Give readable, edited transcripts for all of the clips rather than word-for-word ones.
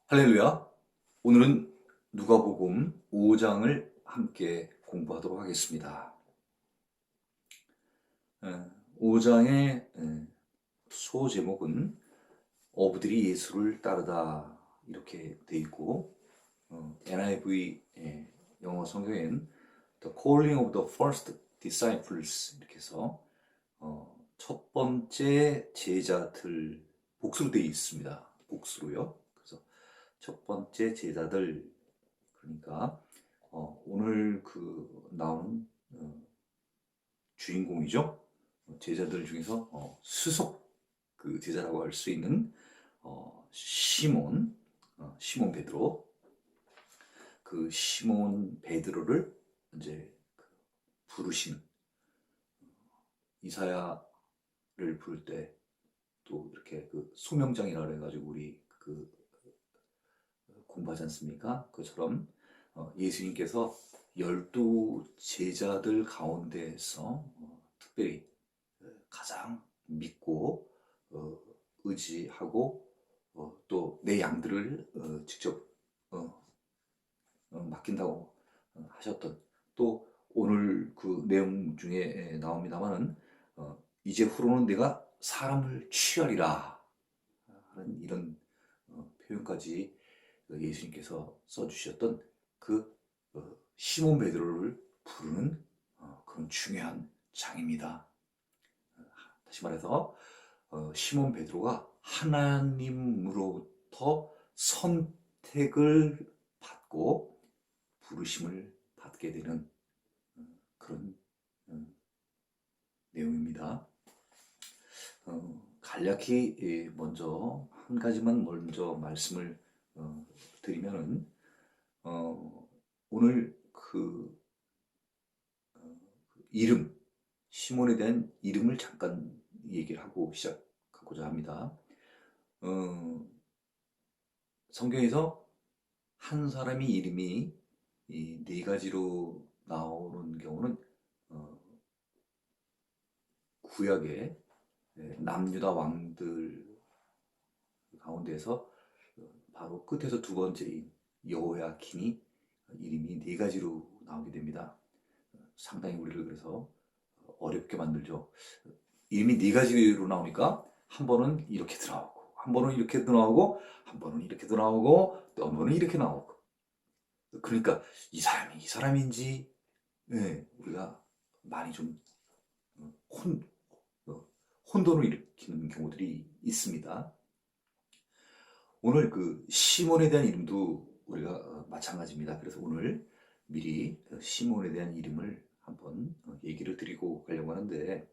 할렐루야. 오늘은 누가복음 5장을 함께 공부하도록 하겠습니다. 5장의 소제목은 어부들이 예수를 따르다 이렇게 돼 있고 NIV 영어 성경엔 The Calling of the First Disciples 이렇게 해서 첫 번째 제자들 복수로 되어 있습니다. 복수로요. 그래서 첫 번째 제자들 그러니까 오늘 나오는 주인공이죠. 제자들 중에서 수석 그 제자라고 할 수 있는 시몬 베드로. 그 시몬 베드로를 이제 부르신 이사야를 부를 때 또 이렇게 그 소명장이라 그래가지고 우리 공부하지 않습니까? 그처럼 예수님께서 12 제자들 가운데에서 특별히 가장 믿고 의지하고 또 내 양들을 직접 맡긴다고 하셨던, 또 오늘 그 내용 중에 나옵니다만은 이제 후로는 내가 사람을 취하리라 하는 이런 표현까지 예수님께서 써주셨던 그 시몬 베드로를 부르는 그런 중요한 장입니다. 다시 말해서 시몬 베드로가 하나님으로부터 선택을 받고 부르심을 받게 되는 그런 내용입니다. 간략히 먼저 한 가지만 먼저 말씀을 드리면은 오늘 이름, 시몬에 대한 이름을 잠깐 얘기를 하고 시작하고자 합니다. 성경에서 한 사람이 이름이 이 네 가지로 나오는 경우는 구약의 남유다 왕들 가운데서 바로 끝에서 두 번째인 여호야킨이 이름이 네 가지로 나오게 됩니다. 상당히 우리를 그래서 어렵게 만들죠. 이름이 네 가지로 나오니까 한 번은 이렇게도 나오고, 한 번은 이렇게도 나오고, 한 번은 이렇게도 나오고, 또 한 번은 이렇게 나오고. 그러니까 이 사람이 이 사람인지 우리가 많이 좀 혼돈을 일으키는 경우들이 있습니다. 오늘 그 시몬에 대한 이름도 우리가 마찬가지입니다. 그래서 오늘 미리 시몬에 대한 이름을 한번 얘기를 드리고 가려고 하는데,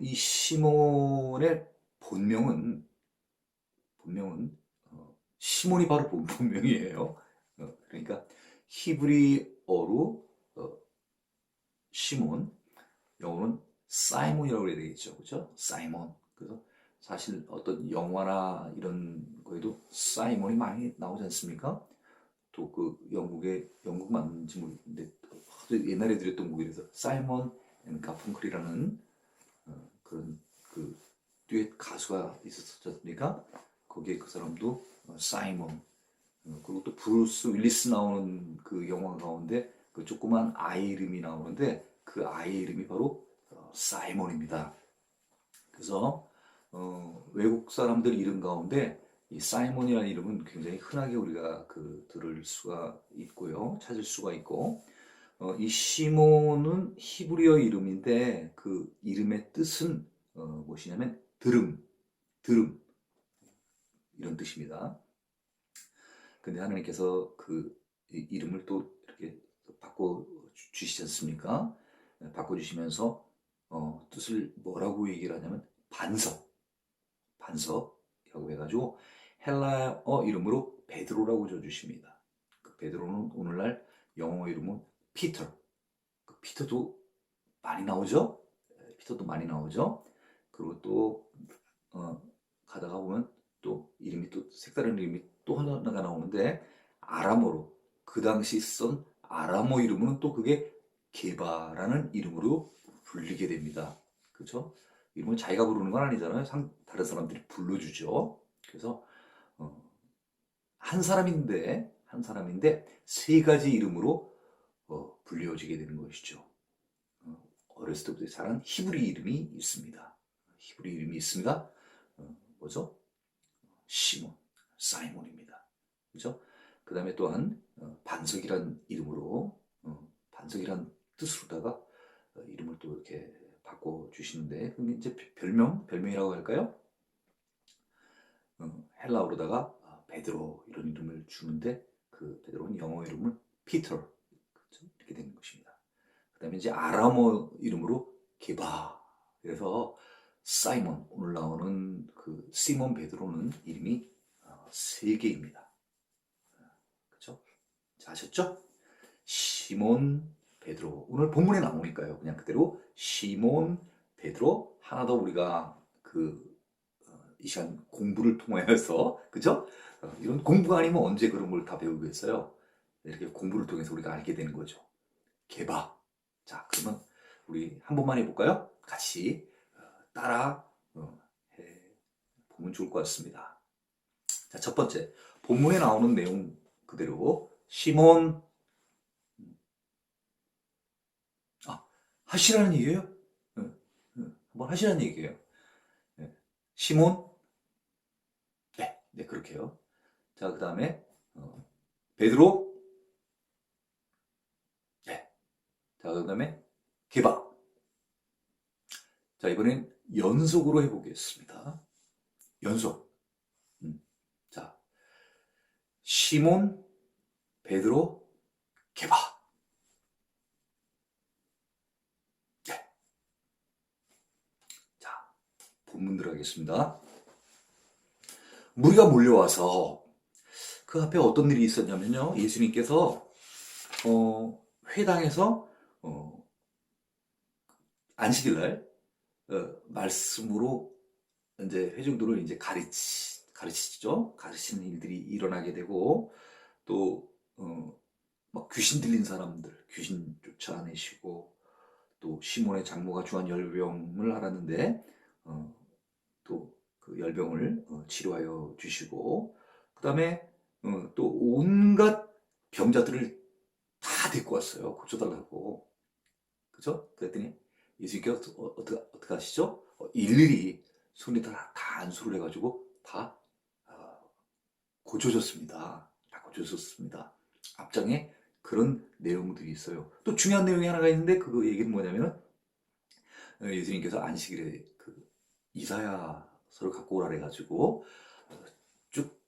이 시몬의 본명은 시몬이 바로 본명이에요. 그러니까 히브리어로 시몬, 영어는 사이몬이라고 해야 되겠죠, 그렇죠? 사이몬. 그래서 사실 어떤 영화나 이런 거에도 사이몬이 많이 나오지 않습니까? 또 그 영국 맞는지 모르겠는데 옛날에 들었던 곡이라서 사이먼 앤 가펑클이라는 그런 그 듀엣 가수가 있었지 않습니까? 거기에 그 사람도 사이먼. 그리고 또 브루스 윌리스 나오는 그 영화 가운데 그 조그만 아이 이름이 나오는데 그 아이 이름이 바로 사이먼입니다. 그래서 외국 사람들 이름 가운데 이 사이먼이라는 이름은 굉장히 흔하게 우리가 들을 수가 있고요, 찾을 수가 있고, 이 시몬은 히브리어 이름인데 그 이름의 뜻은 무엇이냐면 들음 이런 뜻입니다. 근데 하나님께서 그 이름을 또 이렇게 바꿔 주시지 않습니까? 바꿔 주시면서 뜻을 뭐라고 얘기를 하냐면 반석이라고 해가지고 헬라어 이름으로 베드로라고 줘주십니다. 그 베드로는 오늘날 영어 이름은 피터. 그 피터도 많이 나오죠? 피터도 많이 나오죠? 그리고 또 가다가 보면 또 이름이 또 색다른 이름이 또 하나가 나오는데 아람어로 그 당시 쓴 아람어 이름은 또 그게 게바라는 이름으로 불리게 됩니다. 그렇죠? 이름은 자기가 부르는 건 아니잖아요. 다른 사람들이 불러주죠. 그래서 한 사람인데 세 가지 이름으로 불려지게 되는 것이죠. 어렸을 때부터 자란 히브리 이름이 있습니다. 히브리 이름이 있습니다. 뭐죠? 시몬, 사이몬입니다. 그죠? 그 다음에 또한 반석이란 이름으로 반석이란 뜻으로다가 이름을 또 이렇게 바꿔주시는데 그게 이제 별명이라고 할까요? 헬라어로다가 베드로 이런 이름을 주는데 그 베드로는 영어 이름을 피터 그렇죠? 이렇게 되는 것입니다. 그 다음에 이제 아람어 이름으로 게바 그래서 사이몬 오늘 나오는 그 시몬 베드로는 이름이 세 개입니다. 그렇죠? 자, 아셨죠? 시몬 베드로 오늘 본문에 나오니까요. 그냥 그대로 시몬 베드로 하나 더 우리가 이 시간 공부를 통하여서 그죠? 이런 공부가 아니면 언제 그런 걸 다 배우겠어요? 이렇게 공부를 통해서 우리가 알게 되는 거죠. 개바. 자, 그러면 우리 한 번만 해볼까요? 같이 따라 보면 좋을 것 같습니다. 자, 첫 번째 본문에 나오는 내용 그대로 시몬 하시라는 얘기예요? 한번 하시라는 얘기예요. 시몬 네, 그렇게요. 자, 그 다음에 베드로 네. 자, 그 다음에 게바 자, 이번엔 연속으로 해보겠습니다. 연속 자, 시몬 베드로 게바 네. 자, 본문 들어가겠습니다. 무리가 몰려와서 그 앞에 어떤 일이 있었냐면요. 예수님께서 회당에서 안식일날 말씀으로 이제 회중들을 이제 가르치죠. 가르치는 일들이 일어나게 되고 또 막 귀신 들린 사람들 귀신 쫓아내시고 또 시몬의 장모가 주한 열병을 앓았는데 또 그 열병을 치료하여 주시고 그 다음에 또 온갖 병자들을 다 데리고 왔어요. 고쳐달라고. 그죠? 그랬더니 예수님께서 어떻게 하시죠? 일일이 손에 다 안수를 해가지고 다 고쳐졌습니다. 다 고쳐졌습니다. 앞장에 그런 내용들이 있어요. 또 중요한 내용이 하나가 있는데 그 얘기는 뭐냐면은 예수님께서 안식일에 그 이사야서를 갖고 오라 해가지고 쭉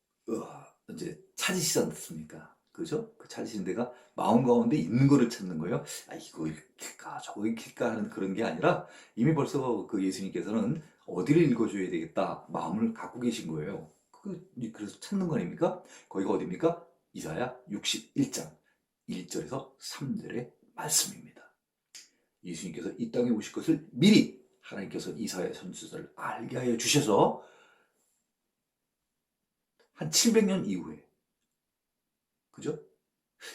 이제 찾으시지 않습니까? 그죠? 그 찾으시는 데가 마음 가운데 있는 거를 찾는 거예요. 이거 읽힐까 저거 읽힐까 하는 그런 게 아니라 이미 벌써 그 예수님께서는 어디를 읽어줘야 되겠다 마음을 갖고 계신 거예요. 그래서 찾는 거 아닙니까? 거기가 어디입니까? 이사야 61장 1절에서 3절의 말씀입니다. 예수님께서 이 땅에 오실 것을 미리 하나님께서 이사야 선지자를 알게 하여 주셔서 한 700년 이후에 그죠?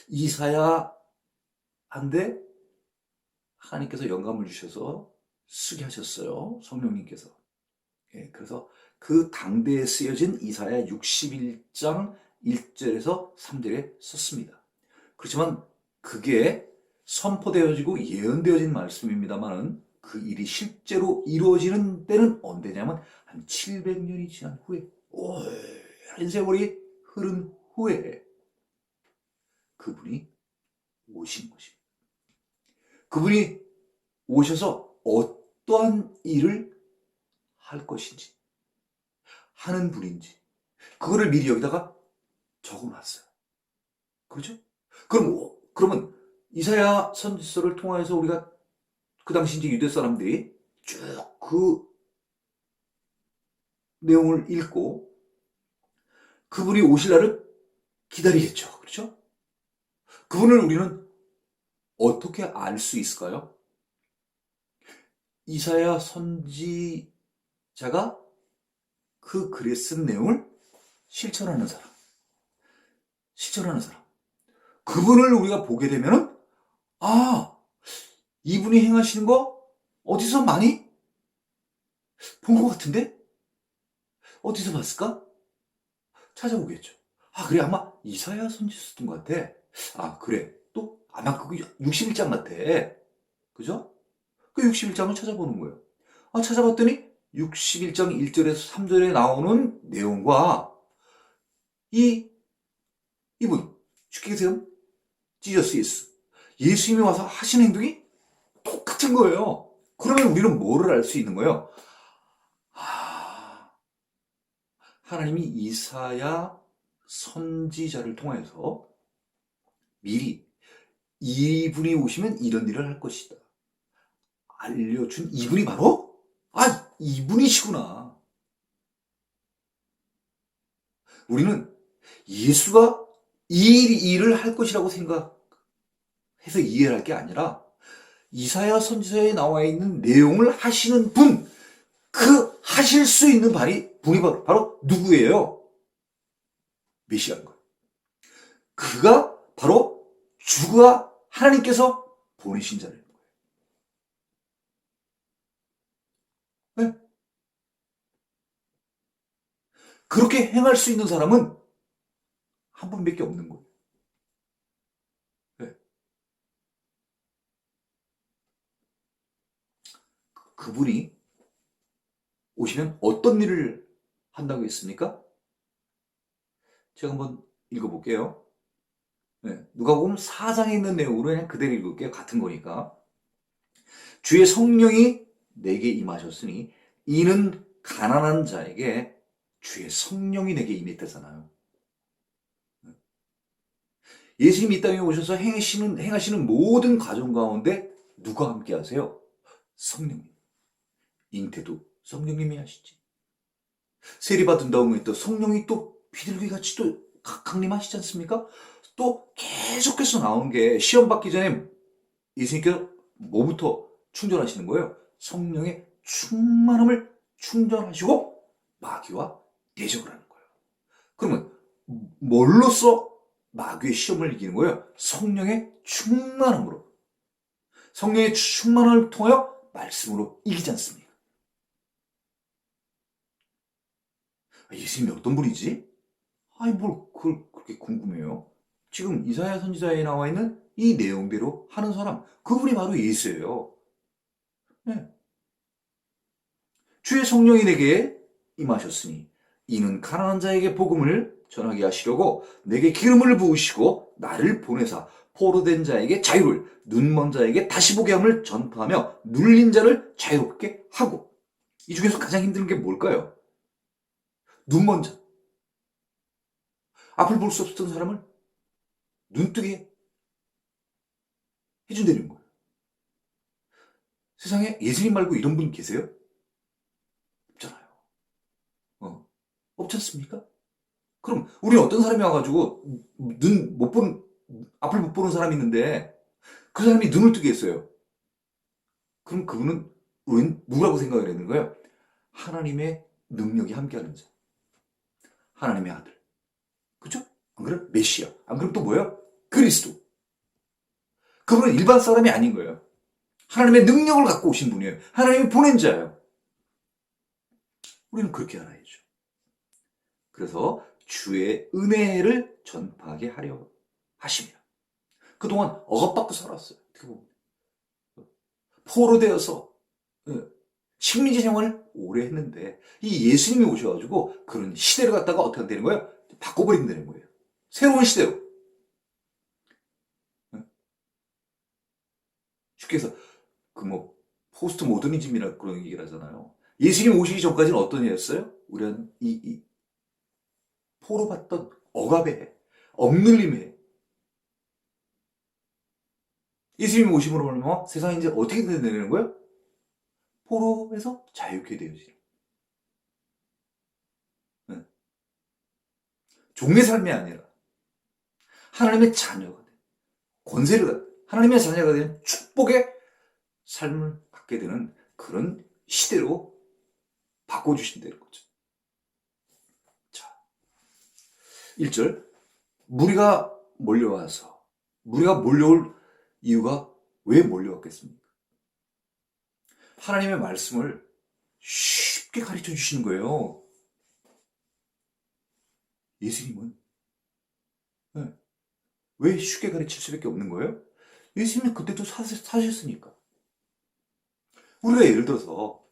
이사야한테 하나님께서 영감을 주셔서 쓰게 하셨어요. 성령님께서. 그래서 그 당대에 쓰여진 이사야 61장 1절에서 3절에 썼습니다. 그렇지만 그게 선포되어지고 예언되어진 말씀입니다만은 그 일이 실제로 이루어지는 때는 언제냐면 한 700년이 지난 후에 오랜 세월이 흐른 후에 그분이 오신 것입니다. 그분이 오셔서 어떠한 일을 할 것인지 하는 분인지 그거를 미리 여기다가 적어놨어요. 그렇죠? 그러면 이사야 선지서를 통해서 우리가 그 당시 이제 유대 사람들이 쭉 그 내용을 읽고 그분이 오실 날을 기다리겠죠. 그렇죠? 그분을 우리는 어떻게 알 수 있을까요? 이사야 선지자가 그 글에 쓴 내용을 실천하는 사람. 그분을 우리가 보게 되면은 이분이 행하시는 거 어디서 많이 본 것 같은데? 어디서 봤을까? 찾아보겠죠. 그래, 아마 이사야 선지자 썼던 것 같아. 그래. 또 아마 그거 61장 같아. 그죠? 그 61장을 찾아보는 거예요. 찾아봤더니 61장 1절에서 3절에 나오는 내용과 이 이분 쉽게 계세요? 지저스 예수. 예수님이 와서 하신 행동이 똑같은 거예요. 그러면 우리는 뭐를 알 수 있는 거예요? 하나님이 이사야 선지자를 통해서 미리 이분이 오시면 이런 일을 할 것이다 알려준 이분이 바로 이분이시구나. 우리는 예수가 이 일을 할 것이라고 생각해서 이해를 할 게 아니라 이사야 선지자에 나와 있는 내용을 하시는 분, 그 하실 수 있는 분이 바로 누구예요? 메시아인 거예요. 그가 바로 주가 하나님께서 보내신 자라는 거예요. 네? 그렇게 행할 수 있는 사람은 한 분밖에 없는 거예요. 네. 그분이 오시면 어떤 일을 한다고 했습니까? 제가 한번 읽어볼게요. 네. 누가복음 4장에 있는 내용으로 그냥 그대로 읽을게요. 같은 거니까. 주의 성령이 내게 임하셨으니 이는 가난한 자에게 주의 성령이 내게 임했다잖아요. 예수님이 이 땅에 오셔서 행하시는 모든 과정 가운데 누가 함께 하세요? 성령님. 잉태도 성령님이 하시지. 세례받은 다음에 또 성령이 또 비둘기같이 또 강림하시지 않습니까? 또 계속해서 나오는 게 시험 받기 전에 예수님께서 뭐부터 충전하시는 거예요? 성령의 충만함을 충전하시고 마귀와 대적을 하는 거예요. 그러면 뭘로써 마귀의 시험을 이기는 거예요? 성령의 충만함으로. 성령의 충만함을 통하여 말씀으로 이기지 않습니까? 예수님이 어떤 분이지? 뭘 그걸 그렇게 궁금해요? 지금 이사야 선지자에 나와 있는 이 내용대로 하는 사람, 그분이 바로 예수예요. 네. 주의 성령이 내게 임하셨으니 이는 가난한 자에게 복음을 전하게 하시려고 내게 기름을 부으시고 나를 보내사 포로된 자에게 자유를, 눈먼 자에게 다시 보게 함을 전파하며 눌린 자를 자유롭게 하고. 이 중에서 가장 힘든 게 뭘까요? 눈먼 자. 앞을 볼 수 없었던 사람을 눈뜨게 해준다는 거예요. 세상에 예수님 말고 이런 분 계세요? 없잖아요. 없지 않습니까? 그럼 우리는 어떤 사람이 와가지고 앞을 못 보는 사람이 있는데 그 사람이 눈을 뜨게 했어요. 그럼 그분은 우리는 누구라고 생각을 했는 거예요? 하나님의 능력이 함께하는 자. 하나님의 아들. 그죠? 안 그래? 메시아. 안 그럼 또 뭐예요? 그리스도. 그분은 일반 사람이 아닌 거예요. 하나님의 능력을 갖고 오신 분이에요. 하나님이 보낸 자예요. 우리는 그렇게 알아야죠. 그래서 주의 은혜를 전파하게 하려 하십니다. 그동안 억압받고 살았어요. 어떻게 보면. 포로되어서 식민지 생활을 오래 했는데 이 예수님이 오셔가지고 그런 시대를 갖다가 어떻게 되는 거예요? 바꿔버린다는 거예요. 새로운 시대로. 쉽게 해서 포스트 모더니즘이라 그런 얘기를 하잖아요. 예수님 오시기 전까지는 어떤 일이었어요? 우리는 이 포로받던 억압에 억눌림에 예수님이 오심으로 말하면 세상이 이제 어떻게 되는 거예요? 포로에서 자유케 되어지는. 종의 삶이 아니라 하나님의 자녀가 된 권세를 갖는 하나님의 자녀가 되는 축복의 삶을 갖게 되는 그런 시대로 바꿔주신다는 거죠. 자, 1절 무리가 몰려올 이유가 왜 몰려왔겠습니까? 하나님의 말씀을 쉽게 가르쳐 주시는 거예요. 예수님은 왜 쉽게 가르칠 수밖에 없는 거예요? 예수님은 그때도 사셨으니까. 우리가 예를 들어서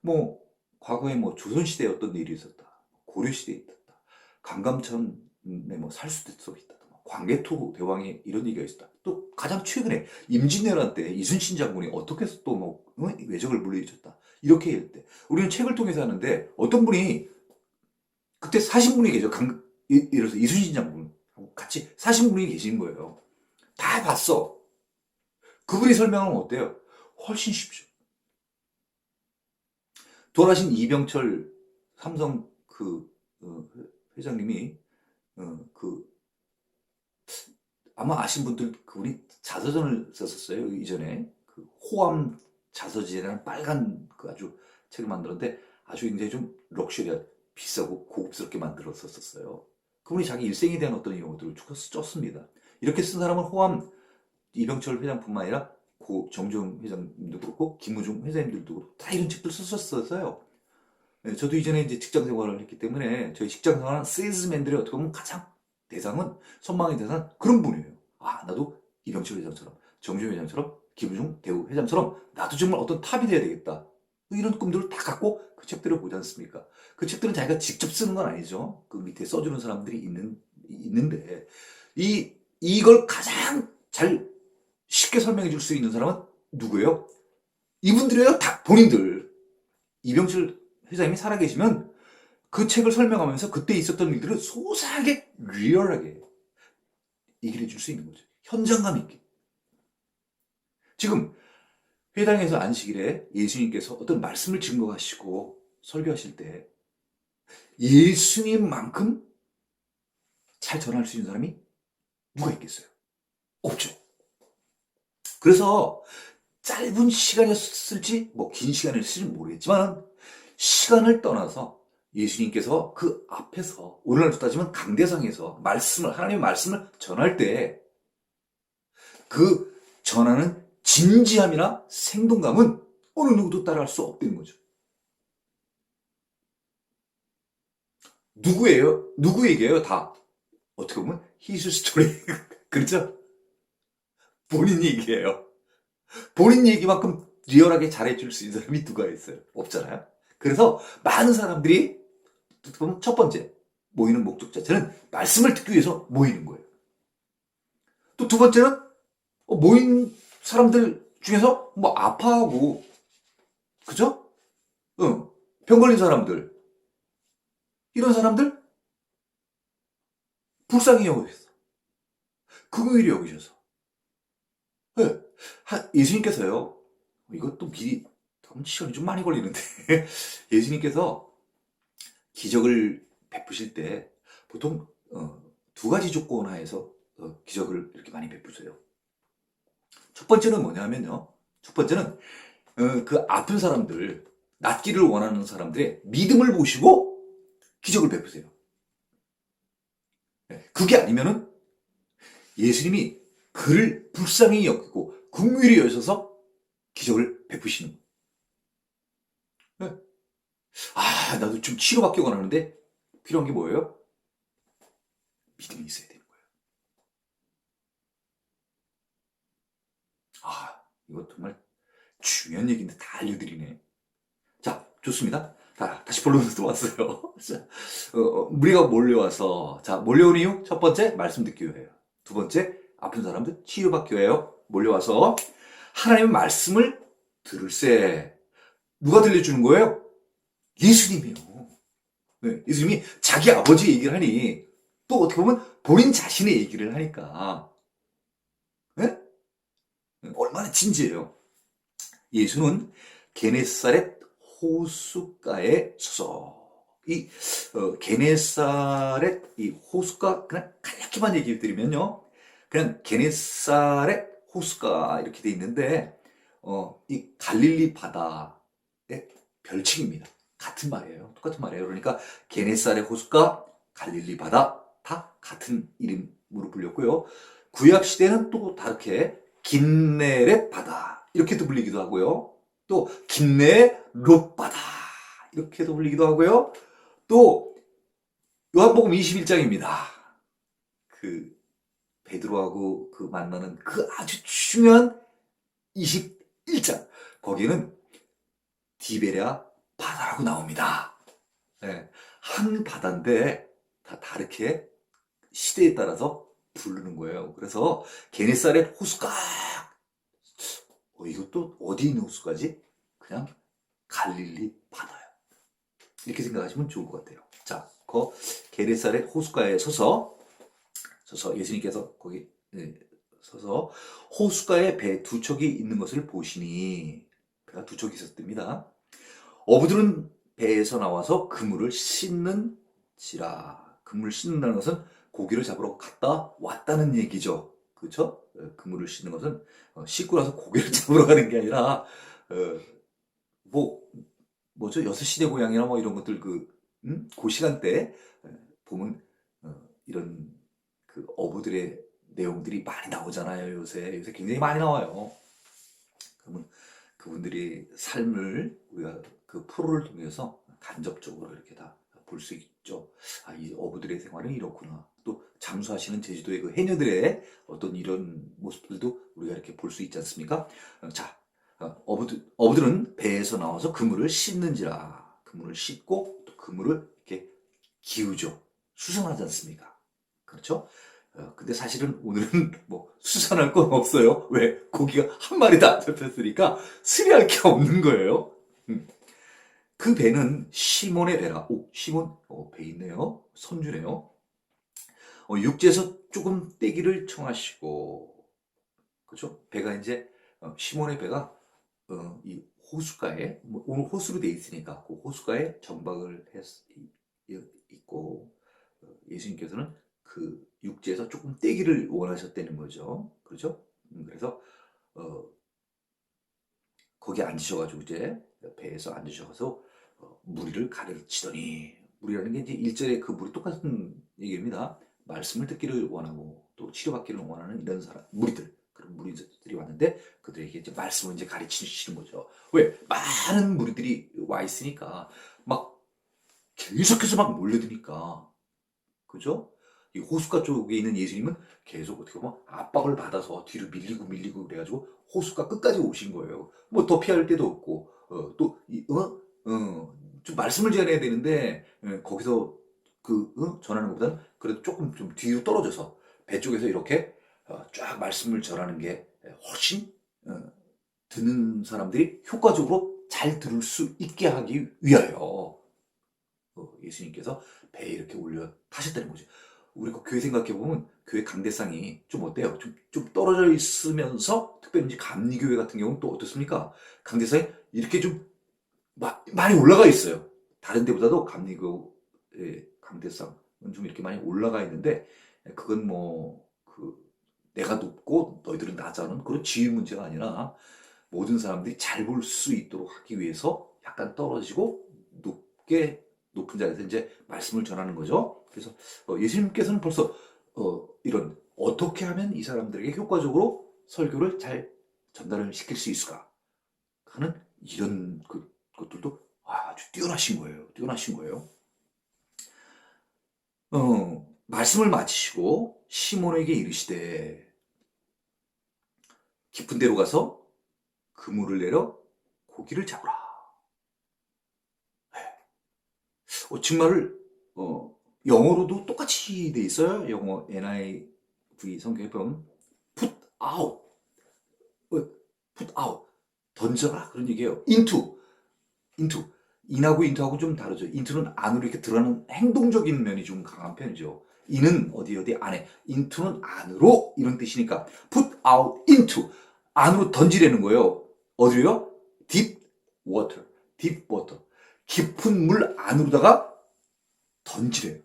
뭐 과거에 뭐 조선시대에 어떤 일이 있었다, 고려시대에 있었다, 강감천에 뭐 살수대첩이 있다, 광개토 대왕의 이런 얘기가 있었다. 또 가장 최근에 임진왜란 때 이순신 장군이 어떻게 해서 또 뭐 외적을 물리쳤다, 이렇게 할 때 우리는 책을 통해서 하는데 어떤 분이 그때 사신 분이 계셔. 예를 들어서 이순신 장군하고 같이 사신 분이 계신 거예요. 다 봤어. 그분이 설명하면 어때요? 훨씬 쉽죠. 돌아가신 이병철 삼성 회장님이 그 아마 아신 분들, 그분이 자서전을 썼었어요. 이전에 그 호암 자서전이라는 빨간 그 아주 책을 만들었는데 아주 굉장히 좀 럭셔리한, 비싸고 고급스럽게 만들었었어요. 그분이 자기 일생에 대한 어떤 용어들을 썼습니다. 이렇게 쓴 사람은 호암 이병철 회장뿐만 아니라 고 정주영 회장님도 그렇고 김무중 회장님들도 그렇고 다 이런 책들 썼었어요. 네, 저도 이전에 이제 직장 생활을 했기 때문에 저희 직장 생활은 세일즈맨들이 어떻게 보면 가장 대상은, 선망의 대상은 그런 분이에요. 아, 나도 이병철 회장처럼, 정주영 회장처럼, 김무중 대우 회장처럼 나도 정말 어떤 탑이 돼야 되겠다, 이런 꿈들을 다 갖고 그 책들을 보지 않습니까? 그 책들은 자기가 직접 쓰는 건 아니죠. 그 밑에 써주는 사람들이 있는데, 이걸 가장 잘 쉽게 설명해 줄 수 있는 사람은 누구예요? 이분들이에요. 다 본인들. 이병철 회장님이 살아계시면 그 책을 설명하면서 그때 있었던 일들을 소소하게, 리얼하게 얘기를 해줄 수 있는 거죠. 현장감 있게. 지금 회당에서 안식일에 예수님께서 어떤 말씀을 증거하시고 설교하실 때 예수님만큼 잘 전할 수 있는 사람이 누가 있겠어요? 없죠. 그래서 짧은 시간이었을지 뭐 긴 시간이었을지 모르겠지만 시간을 떠나서 예수님께서 그 앞에서, 오늘날로 따지면 강대상에서 하나님의 말씀을 전할 때 그 전하는 진지함이나 생동감은 어느 누구도 따라할 수 없다는 거죠. 누구에게요? 다. 어떻게 보면 히스 스토리. 그렇죠? 본인 얘기예요. 본인 얘기만큼 리얼하게 잘해줄 수 있는 사람이 누가 있어요? 없잖아요. 그래서 많은 사람들이 첫 번째 모이는 목적 자체는 말씀을 듣기 위해서 모이는 거예요. 또 두 번째는 모인 사람들 중에서 뭐 아파하고, 그죠? 응. 병 걸린 사람들, 이런 사람들 불쌍히 여기셨어. 긍휼히 여기셔서. 네. 예수님께서요, 이것도 미리, 시간이 좀 많이 걸리는데 예수님께서 기적을 베푸실 때 보통 두 가지 조건 하에서 기적을 이렇게 많이 베푸세요. 첫 번째는 뭐냐면요. 첫 번째는 그 아픈 사람들, 낫기를 원하는 사람들의 믿음을 보시고 기적을 베푸세요. 그게 아니면은 예수님이 그를 불쌍히 여기고 긍휼히 여셔서 기적을 베푸시는 거예요. 아, 나도 좀 치료받기 원하는데 필요한 게 뭐예요? 믿음이 있어야 되는 거예요. 아, 이거 정말 중요한 얘기인데 다 알려드리네. 자, 좋습니다. 자, 다시 본론으로 왔어요. 자, 무리가 몰려와서, 자, 몰려온 이유, 첫 번째, 말씀 듣기 위해요. 두 번째, 아픈 사람들 치유받기 위해요. 몰려와서 하나님의 말씀을 들을세. 누가 들려주는 거예요? 예수님이요. 네, 예수님이 자기 아버지 얘기를 하니, 또 어떻게 보면 본인 자신의 얘기를 하니까, 네? 얼마나 진지해요. 예수는 게네사렛 호숫가에 서서, 게네사렛 이 호숫가, 그냥 간략히만 얘기 드리면요, 그냥 게네사렛 호숫가 이렇게 돼 있는데, 이 갈릴리 바다의 별칭입니다. 같은 말이에요. 똑같은 말이에요. 그러니까 게네사렛 호숫가, 갈릴리 바다 다 같은 이름으로 불렸고요. 구약 시대는 또 다르게 긴네렛 바다 이렇게도 불리기도 하고요. 또 긴네 롯바다 이렇게도 불리기도 하고요. 또 요한복음 21장입니다. 그 베드로하고 그 만나는 그 아주 중요한 21장. 거기에는 디베랴 바다라고 나옵니다. 네, 한 바다인데 다 다르게 시대에 따라서 부르는 거예요. 그래서 게네사렛 호수가 이것도 어디 있는 호수가지? 그냥 갈릴리 바다예요. 이렇게 생각하시면 좋을 것 같아요. 자, 그 게네사렛 호수가에 서서 예수님께서 거기 서서 호수가에 배 두 척이 있는 것을 보시니 배가 두 척이 있었답니다. 어부들은 배에서 나와서 그물을 씻는지라. 그물을 씻는다는 것은 고기를 잡으러 갔다 왔다는 얘기죠. 그렇죠? 그물을 씻는 것은 씻고 나서 고기를 잡으러 가는 게 아니라 뭐죠? 여섯 시대 고향이나 뭐 이런 것들 그 시간대에 보면 이런 그 어부들의 내용들이 많이 나오잖아요. 요새 굉장히 많이 나와요. 그러면 그분들의 삶을 우리가 그 프로를 통해서 간접적으로 이렇게 다 볼 수 있죠. 아, 이 어부들의 생활은 이렇구나. 또 잠수하시는 제주도의 그 해녀들의 어떤 이런 모습들도 우리가 이렇게 볼 수 있지 않습니까? 자, 어부들은 배에서 나와서 그물을 씻는지라. 그물을 씻고 또 그물을 이렇게 기우죠. 수선하지 않습니까? 그렇죠? 근데 사실은 오늘은 뭐 수선할 건 없어요. 왜? 고기가 한 마리도 안 잡혔으니까 수리할 게 없는 거예요. 그 배는 시몬의 배라. 오, 시몬, 배 있네요. 선주네요. 육지에서 조금 떼기를 청하시고, 그렇죠? 배가 이제 시몬의 배가 이 호숫가에 오늘 호수로 돼 있으니까 그 호숫가에 정박을 있고 예수님께서는 그 육지에서 조금 떼기를 원하셨다는 거죠. 그렇죠? 그래서 거기 앉으셔가지고 이제 배에서 앉으셔서 무리를 가르치더니 무리라는 게 이제 1절에 그 무리 똑같은 얘기입니다. 말씀을 듣기를 원하고 또 치료받기를 원하는 이런 사람 무리들 그런 무리들이 왔는데 그들에게 이제 말씀을 이제 가르치시는 거죠. 왜? 많은 무리들이 와 있으니까 막 계속해서 막 몰려드니까 그죠? 이 호숫가 쪽에 있는 예수님은 계속 어떻게 보면 압박을 받아서 뒤로 밀리고 그래가지고 호숫가 끝까지 오신 거예요. 뭐 더 피할 데도 없고 좀 말씀을 전해야 되는데 거기서 전하는 것보다는 그래도 조금 좀 뒤로 떨어져서 배 쪽에서 이렇게 쫙 말씀을 전하는 게 훨씬 듣는 사람들이 효과적으로 잘 들을 수 있게 하기 위하여 예수님께서 배에 이렇게 올려 타셨다는 거죠. 우리가 교회 생각해보면 교회 강대상이 좀 어때요? 좀 떨어져 있으면서 특별히 이제 감리교회 같은 경우는 또 어떻습니까? 강대상이 이렇게 좀 많이 올라가 있어요. 다른 데보다도 감리교회 강대상은 좀 이렇게 많이 올라가 있는데 그건 내가 높고 너희들은 낮아는 그런 지위 문제가 아니라 모든 사람들이 잘 볼 수 있도록 하기 위해서 약간 떨어지고 높은 자리에서 이제 말씀을 전하는 거죠. 그래서 예수님께서는 벌써 이런 어떻게 하면 이 사람들에게 효과적으로 설교를 잘 전달을 시킬 수 있을까 하는 이런 것들도 아주 뛰어나신 거예요. 말씀을 마치시고 시몬에게 이르시되 깊은 데로 가서 그물을 내려 고기를 잡으라. 정말 영어로도 똑같이 돼 있어요. 영어 NIV 성경에 보면 put out, 던져라 그런 얘기예요. into, in하고 into하고 좀 다르죠. into는 안으로 이렇게 들어가는 행동적인 면이 좀 강한 편이죠. in은 어디 안에, into는 안으로 이런 뜻이니까 put out into 안으로 던지려는 거예요. 어디로요? deep water. 깊은 물 안으로다가 던지래요.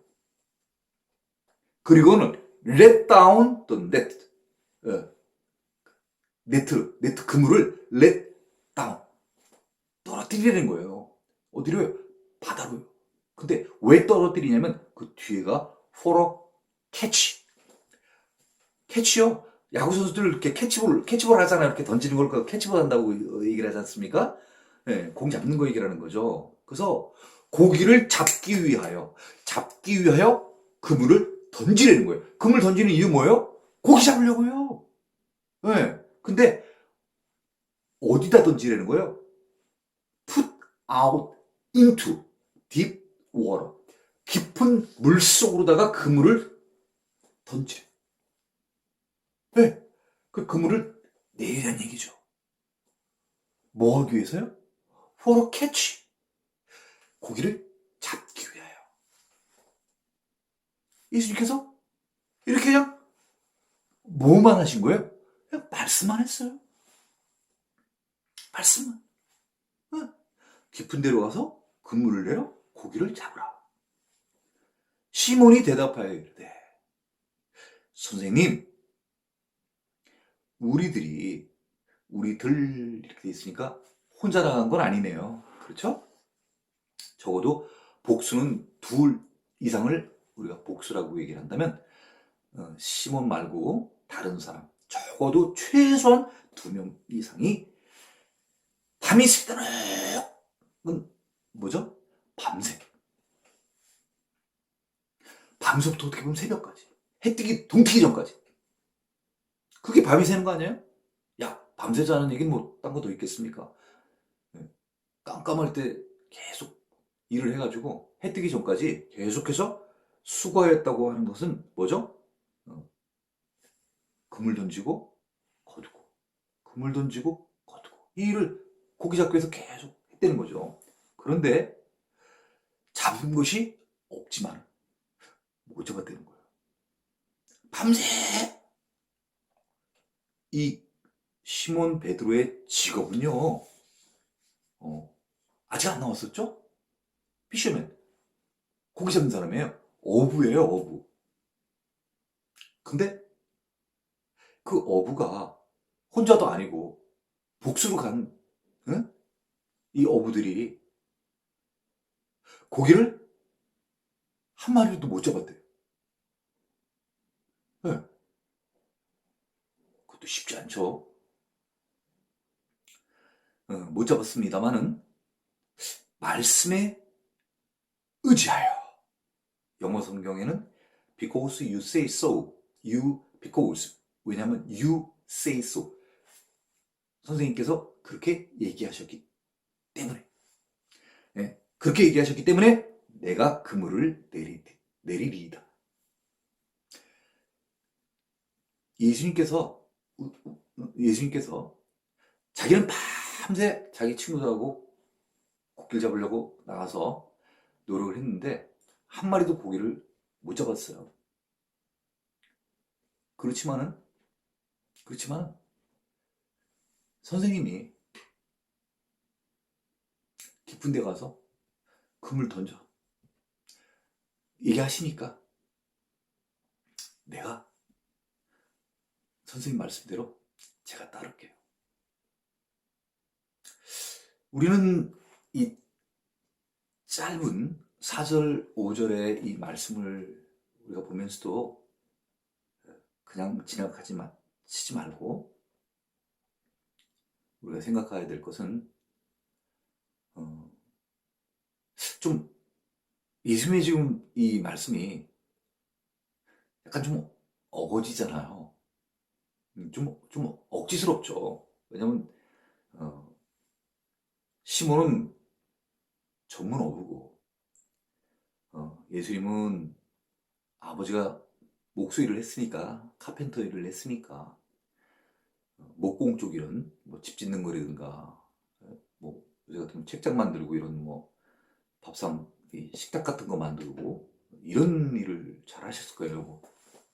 그리고는 let down 또 네트 그물을 let down 떨어뜨리려는 거예요. 어디로요? 바다로요. 근데 왜 떨어뜨리냐면 그 뒤에가 for a catch요. 야구 선수들 이렇게 캐치볼 하잖아요. 이렇게 던지는 걸 캐치볼 한다고 얘기를 하지 않습니까? 네, 공 잡는 거 얘기를 하는 거죠. 그래서 고기를 잡기 위하여 그물을 던지라는 거예요. 금을 던지는 이유 뭐예요? 고기 잡으려고요. 네. 근데 어디다 던지라는 거예요? Put out into deep water. 깊은 물 속으로다가 그물을 던지래. 네. 그 그물을 내리라는 얘기죠. 뭐 하기 위해서요? For a catch. 고기를 잡기 위하여. 예수님께서 이렇게 그냥 뭐만 하신 거예요? 그냥 말씀만 했어요. 말씀만. 깊은 데로 가서 그물을 내려 고기를 잡으라. 시몬이 대답하여 이르되 선생님, 우리들 이렇게 돼 있으니까 혼자 나간 건 아니네요. 그렇죠? 적어도 복수는 둘 이상을 우리가 복수라고 얘기를 한다면 시몬 말고 다른 사람, 적어도 최소한 2명 이상이 밤이 새도록은 뭐죠? 밤새. 밤새부터 어떻게 보면 새벽까지. 해 뜨기 동키기 전까지. 그게 밤이 새는 거 아니에요? 야, 밤새자는 얘기는 뭐 딴 거 더 있겠습니까? 깜깜할 때 계속 일을 해가지고 해 뜨기 전까지 계속해서 수고했다고 하는 것은 뭐죠? 그물 던지고 거두고 그물 던지고 거두고 이 일을 고기 잡기 위해서 계속 했다는 거죠. 그런데 잡은 것이 없지만 못 잡았다는 거예요. 밤새. 이 시몬 베드로의 직업은요, 아직 안 나왔었죠? 피셔맨, 고기 잡는 사람이에요. 어부예요, 어부. 근데 그 어부가 혼자도 아니고 복수로 간, 응? 이 어부들이 고기를 한 마리도 못 잡았대요. 네. 그것도 쉽지 않죠. 못 잡았습니다만은 말씀에 의지하여. 영어 성경에는 because you say so, because 왜냐하면 you say so. 선생님께서 그렇게 얘기하셨기 때문에, 네, 그렇게 얘기하셨기 때문에 내가 그물을 내리리이다. 예수님께서 자기는 밤새 자기 친구들하고 고기를 잡으려고 나가서 노력을 했는데 한 마리도 고기를 못 잡았어요. 그렇지만은 선생님이 깊은 데 가서 그물 던져 얘기하시니까 내가 선생님 말씀대로 제가 따를게요. 우리는 이 짧은 4절, 5절의 이 말씀을 우리가 보면서도 그냥 지나치지 말고 우리가 생각해야 될 것은 좀 예수님의 지금 이 말씀이 약간 좀 어거지잖아요. 좀 억지스럽죠. 왜냐면 시몬은 전문 어부고 예수님은 아버지가 목수 일을 했으니까, 카펜터 일을 했으니까 목공 쪽 일은 뭐 집 짓는 거라든가 뭐 요새 같은 책장 만들고 이런 뭐 밥상 식탁 같은 거 만들고 이런 일을 잘 하셨을 거예요. 뭐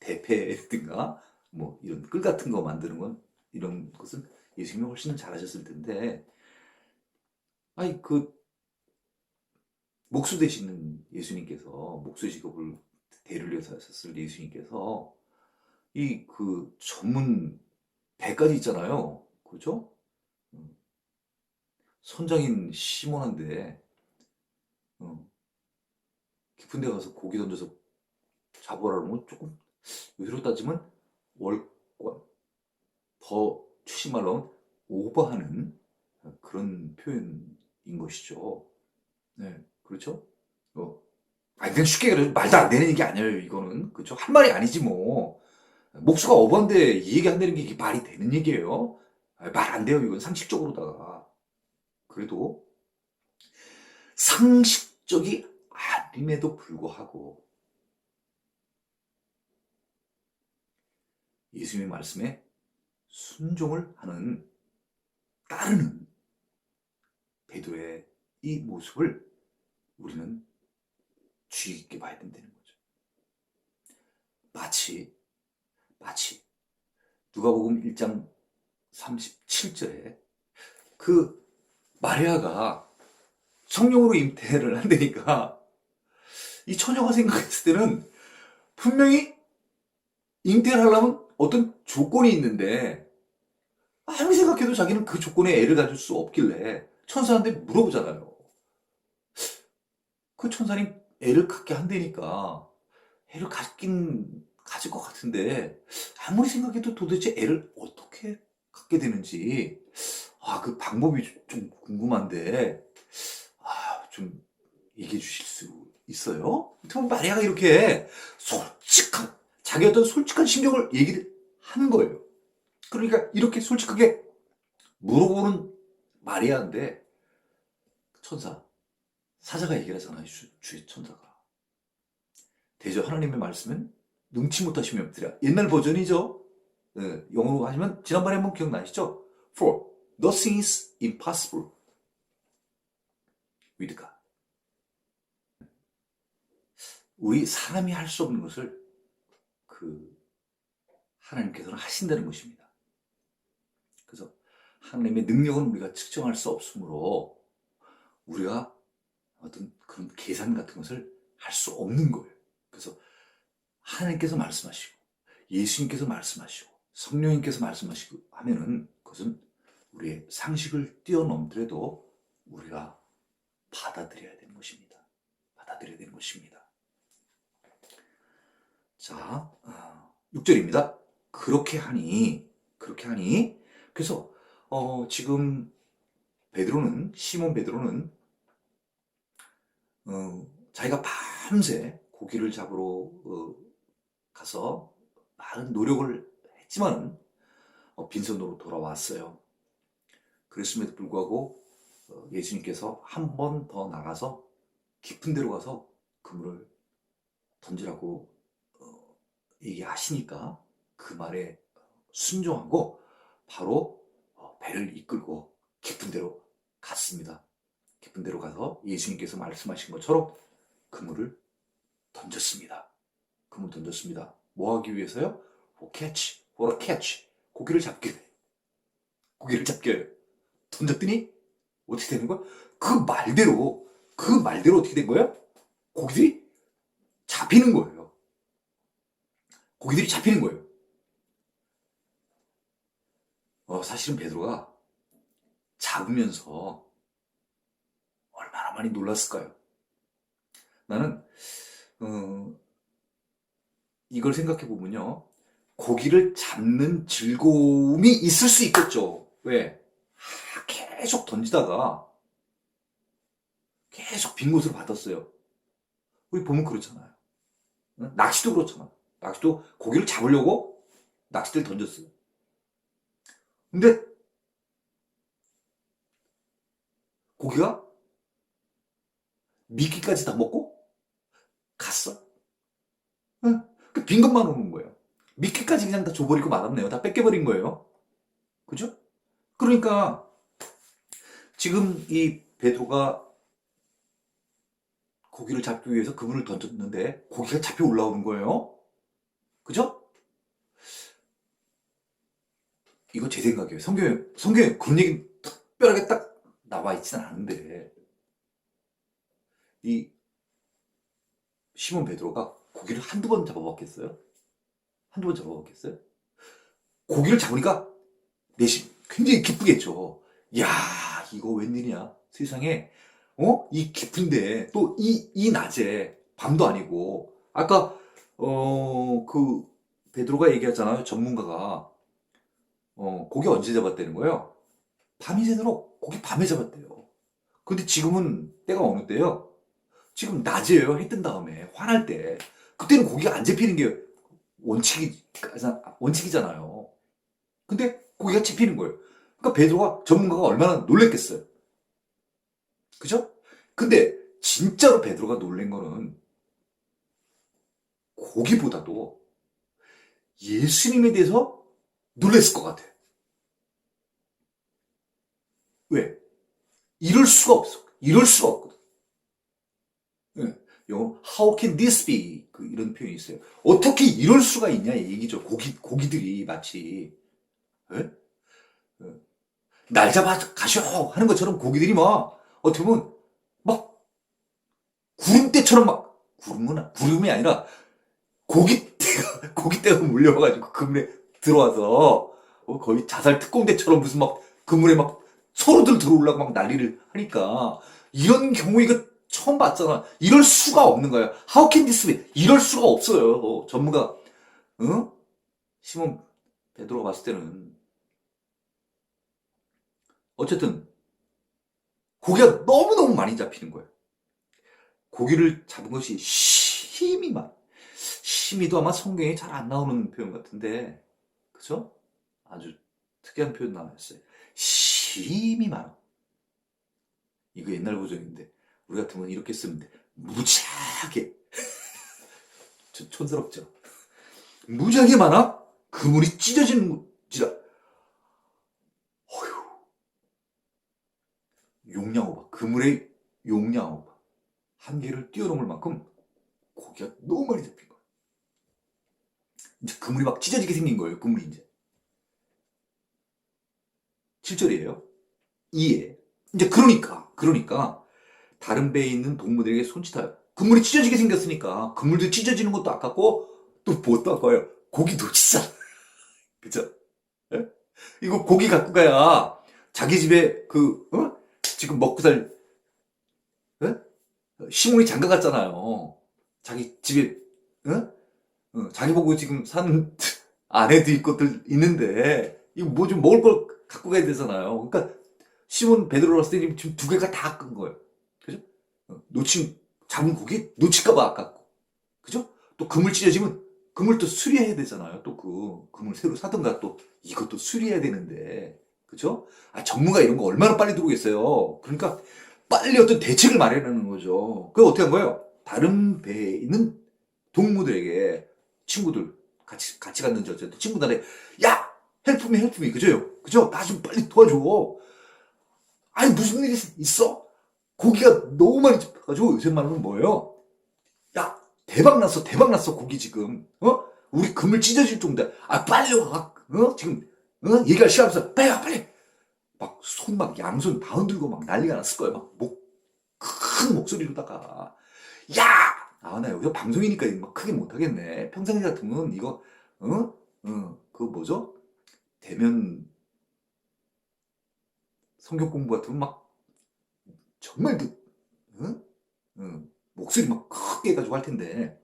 대패든가 뭐 이런 끌 같은 거 만드는 건 이런 것은 예수님이 훨씬 잘하셨을 텐데, 아니 그 목수 되시는 예수님께서, 목수 직업을 대를 해서 하셨을 예수님께서 이 그 전문 배까지 있잖아요. 그렇죠? 선장인 시몬한테 깊은 데 가서 고기 던져서 잡으라는 건 조금 요새로 따지면 월권, 더 최신 말로 하면 오버하는 그런 표현인 것이죠. 네, 그렇죠? 아니, 그냥 쉽게 그래. 말도 안 되는 얘기 아니에요, 이거는. 그죠? 한 말이 아니지, 뭐. 목수가 어부한데 이 얘기 한다는 게 이게 말이 되는 얘기예요? 말 안 돼요, 이건 상식적으로다가. 그래도 상식적이 아님에도 불구하고 예수님의 말씀에 순종을 하는, 따르는 베드로의 이 모습을 우리는 주의 깊게 봐야 된다는 거죠. 마치 누가복음 1장 37절에 그 마리아가 성령으로 잉태를 한다니까 이 처녀가 생각했을 때는 분명히 잉태를 하려면 어떤 조건이 있는데 아무리 생각해도 자기는 그 조건에 애를 가질 수 없길래 천사한테 물어보잖아요. 그 천사님 애를 갖게 한다니까 애를 가질 것 같은데 아무리 생각해도 도대체 애를 어떻게 갖게 되는지 그 방법이 좀 궁금한데 좀 얘기해 주실 수 있어요? 마리아가 이렇게 자기 어떤 솔직한 심정을 얘기를 하는 거예요. 그러니까 이렇게 솔직하게 물어보는 마리아인데 사자가 얘기를 하잖아요. 주의 천사가. 대저 하나님의 말씀은 능치 못하시면 엎드려. 옛날 버전이죠. 영어로 하시면 지난번에 한번 기억나시죠? For nothing is impossible with God. 우리 사람이 할 수 없는 것을 하나님께서는 하신다는 것입니다. 그래서 하나님의 능력은 우리가 측정할 수 없으므로 우리가 어떤 그런 계산 같은 것을 할 수 없는 거예요. 그래서 하나님께서 말씀하시고 예수님께서 말씀하시고 성령님께서 말씀하시고 하면은 그것은 우리의 상식을 뛰어넘더라도 우리가 받아들여야 되는 것입니다. 받아들여야 되는 것입니다. 자, 6절입니다. 그렇게 하니 그래서 지금 시몬 베드로는 자기가 밤새 고기를 잡으러 가서 많은 노력을 했지만 빈손으로 돌아왔어요. 그랬음에도 불구하고 예수님께서 한 번 더 나가서 깊은 데로 가서 그물을 던지라고 얘기하시니까 그 말에 순종하고 바로 배를 이끌고 깊은 데로 갔습니다. 깊은 데로 가서 예수님께서 말씀하신 것처럼 그물을 던졌습니다. 뭐 하기 위해서요? for a catch. 고기를 잡기 위해. 던졌더니 어떻게 되는 거야? 그 말대로 어떻게 된 거야? 고기들이 잡히는 거예요. 사실은 베드로가 잡으면서 얼마나 많이 놀랐을까요? 나는 이걸 생각해 보면요, 고기를 잡는 즐거움이 있을 수 있겠죠. 왜? 계속 던지다가 계속 빈 곳으로 받았어요. 우리 보면 그렇잖아요. 낚시도 그렇잖아. 낚시도 고기를 잡으려고 낚싯대를 던졌어요. 근데 고기가 미끼까지 다 먹고 갔어. 빈 것만 오는 거예요. 미끼까지 그냥 다 줘버리고 말았네요. 다 뺏겨버린 거예요. 그죠? 그러니까 지금 이 베드로가 고기를 잡기 위해서 그물을 던졌는데 고기가 잡혀 올라오는 거예요. 그죠? 이거 제 생각이에요. 성경에 그런 얘기 특별하게 딱 나와 있진 않은데 이 시몬 베드로가 고기를 한두 번 잡아봤겠어요? 고기를 잡으니까 내심 굉장히 기쁘겠죠. 야, 이거 웬일이냐? 세상에 이 깊은데 또 이 낮에 밤도 아니고 아까 그 베드로가 얘기하잖아요. 전문가가 고기 언제 잡았다는 거예요? 밤이 새도록 고기 밤에 잡았대요. 근데 지금은 때가 어느 때요? 지금 낮에요. 해 뜬 다음에 화날 때 그때는 고기가 안 잡히는 게 원칙이잖아요. 근데 고기가 잡히는 거예요. 그러니까 베드로가 전문가가 얼마나 놀랬겠어요. 그죠? 근데 진짜로 베드로가 놀란 거는 고기보다도 예수님에 대해서 놀랬을 것 같아요. 왜? 이럴 수가 없어. 이럴 수가 없거든. 예. 영어 How can this be? 이런 표현이 있어요. 어떻게 이럴 수가 있냐 얘기죠. 고기들이 마치 예? 예. 날 잡아 가셔 하는 것처럼 고기들이 막 어떻게 보면 막 구름대처럼 막 구름이 아니라 고깃대가 몰려와가지고 그물에 들어와서 거의 자살 특공대처럼 무슨 막 그물에 막 서로들 들어오려고 막 난리를 하니까 이런 경우 이거 처음 봤잖아. 이럴 수가 없는 거야. How can this be? 이럴 수가 없어요. 전문가, 응? 시몬 베드로가 봤을 때는 어쨌든 고기가 너무너무 많이 잡히는 거예요. 고기를 잡은 것이 힘이도 아마 성경에 잘 안 나오는 표현 같은데, 그죠? 아주 특이한 표현 나왔어요. 힘이 많아. 이거 옛날 버전인데, 우리 같으면 이렇게 쓰면 돼. 무지하게. 촌스럽죠? 무지하게 많아? 그물이 찢어지는지라. 어휴. 용량어봐. 그물의 용량어봐. 한계를 뛰어넘을 만큼 고기가 너무 많이 잡힌 거야. 이제 그물이 막 찢어지게 생긴 거예요. 그물이 이제. 7절이에요. 이에. 이제 그러니까 다른 배에 있는 동무들에게 손짓하여 그물이 찢어지게 생겼으니까 그물도 찢어지는 것도 아깝고 또 뭣도 아까워요. 고기도 진짜. 그죠? 예? 이거 고기 갖고 가야 자기 집에 지금 먹고 살 예? 시몬이 장가 갔잖아요. 자기 집에 자기 보고 지금 산 아내도 있고들 있는데 이거 뭐 좀 먹을 걸 갖고 가야 되잖아요. 그러니까 시몬 베드로로 봤을 때 지금 두 개가 다 끈 거예요. 그죠? 잡은 고기 놓칠까봐 아깝고. 그죠? 또 그물 찢어지면 그물 또 수리해야 되잖아요. 또 그물 새로 사든가 또 이것도 수리해야 되는데. 그죠? 전문가 이런 거 얼마나 빨리 들어오겠어요. 그러니까 빨리 어떤 대책을 마련하는 거죠. 그거 어떻게 한 거예요? 다른 배에 있는 동무들에게 친구들 같이 갔는지 어쨌든 친구들한테 야 헬프미 그죠? 나 좀 빨리 도와줘. 아니 무슨 일이 있어? 고기가 너무 많이 잡혀가지고 요새 말로는 뭐예요? 야 대박 났어 고기 지금 우리 그물 찢어질 정도야. 빨리 와. 지금 얘기할 시간 없어. 빨리 와 빨리. 막 손 막 양손 다 흔들고 막 난리가 났을 거예요. 막 큰 목소리로다가 야! 나 여기서 방송이니까 막 크게 못하겠네. 평상시 같으면 이거 그거 뭐죠? 대면 성경 공부 같으면 막 정말 응? 목소리 막 크게 해가지고 할 텐데.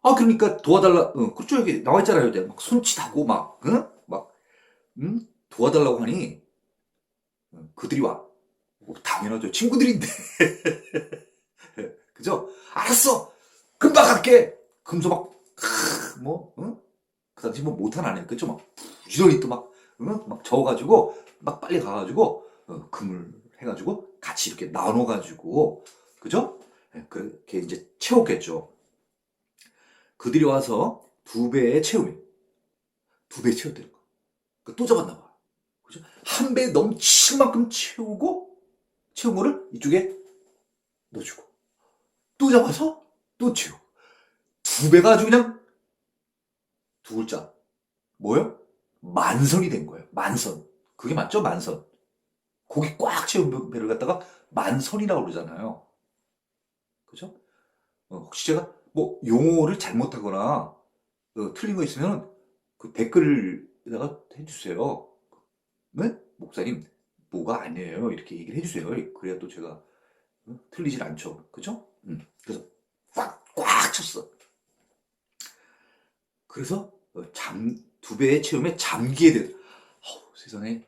그러니까 도와달라. 그쪽 여기 나와 있잖아요. 내가 막 손짓하고 막, 막, 도와달라고 하니, 그들이 와. 당연하죠. 친구들인데. 그죠? 알았어! 금방 갈게! 금서 막, 그 당시 뭐 못한 아니에요. 그죠? 막, 부지런히 또 막, 막 저어가지고, 막 빨리 가가지고, 그물 해가지고, 같이 이렇게 나눠가지고, 그죠? 그렇게 이제 채웠겠죠. 그들이 와서 두 배에 채우면, 두 배에 채웠다는 거. 또 잡았나 봐. 그죠? 한 배에 넘칠 만큼 채운 거를 이쪽에 넣어주고, 또 잡아서 또 채우고. 두 배가 아주 그냥 두 글자. 뭐요? 만선이 된 거예요. 만선. 그게 맞죠? 만선. 고기 꽉 채운 배를 갖다가 만선이라고 그러잖아요. 그죠? 혹시 제가 뭐 용어를 잘못하거나 틀린 거 있으면 그 댓글에다가 해주세요. 네? 목사님, 뭐가 아니에요. 이렇게 얘기를 해주세요. 그래야 또 제가 틀리질 않죠. 그죠? 그래서 꽉 쳤어. 그래서 두 배의 체험에 잠기게 돼. 세상에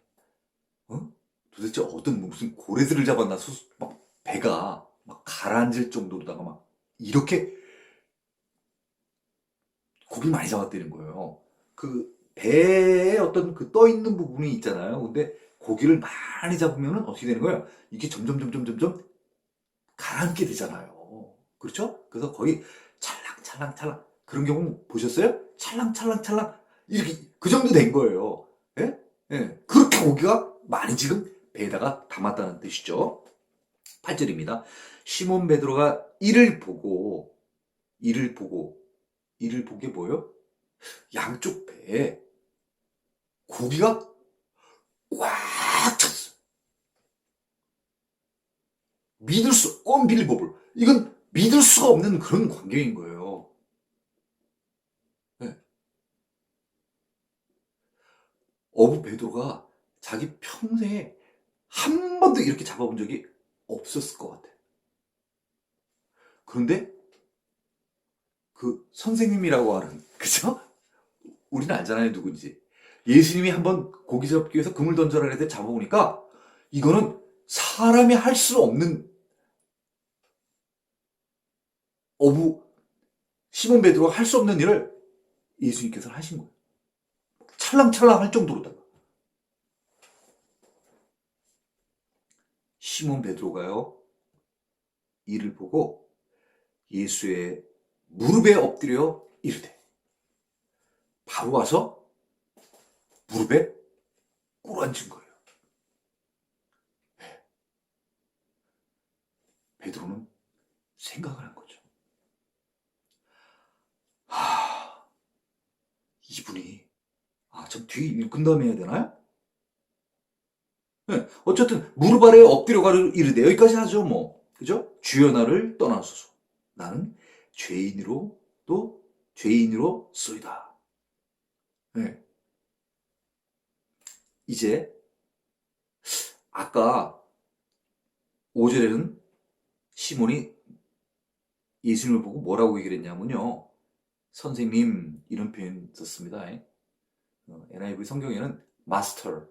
도대체 무슨 고래들을 잡았나 막 배가 막 가라앉을 정도로다가 막 이렇게 고기 많이 잡았다는 거예요. 그 배에 어떤 그 떠 있는 부분이 있잖아요. 근데 고기를 많이 잡으면은 어떻게 되는 거예요? 이게 점점 가라앉게 되잖아요. 그렇죠? 그래서 거의 찰랑찰랑찰랑 그런 경우 보셨어요? 찰랑찰랑찰랑 이렇게 그 정도 된 거예요. 예? 예. 그렇게 고기가 많이 지금 배에다가 담았다는 뜻이죠. 8절입니다. 시몬 베드로가 이를 보고 이를 본 게 뭐예요? 양쪽 배에 고기가 꽉 찼어. 언빌리버블. 이건 믿을 수가 없는 그런 광경인 거예요. 네. 어부 베드로가 자기 평생에 한 번도 이렇게 잡아본 적이 없었을 것 같아. 그런데 그 선생님이라고 하는, 그죠? 우리는 알잖아요, 누군지. 예수님이 한번 고기 잡기 위해서 그물 던져라 그랬을 때 잡아보니까 이거는 사람이 할 수 없는 어부 시몬 베드로가 할 수 없는 일을 예수님께서 하신 거예요. 찰랑찰랑 할 정도로다가. 시몬 베드로가요, 이를 보고 예수의 무릎에 엎드려 이르되, 바로 와서 무릎에 꿇어앉은 거예요. 네. 베드로는 생각을 한 거죠. 이분이, 참 뒤에 읽은 다음에 해야 되나요? 네. 어쨌든 무릎 아래에 엎드려 가려 이르되, 여기까지 하죠 뭐. 그죠? 주여 나를 떠나소서. 나는 죄인으로 쏘이다. 네. 이제 아까 5절에는 시몬이 예수님을 보고 뭐라고 얘기를 했냐면요. 선생님 이런 표현 썼습니다. NIV 성경에는 마스터,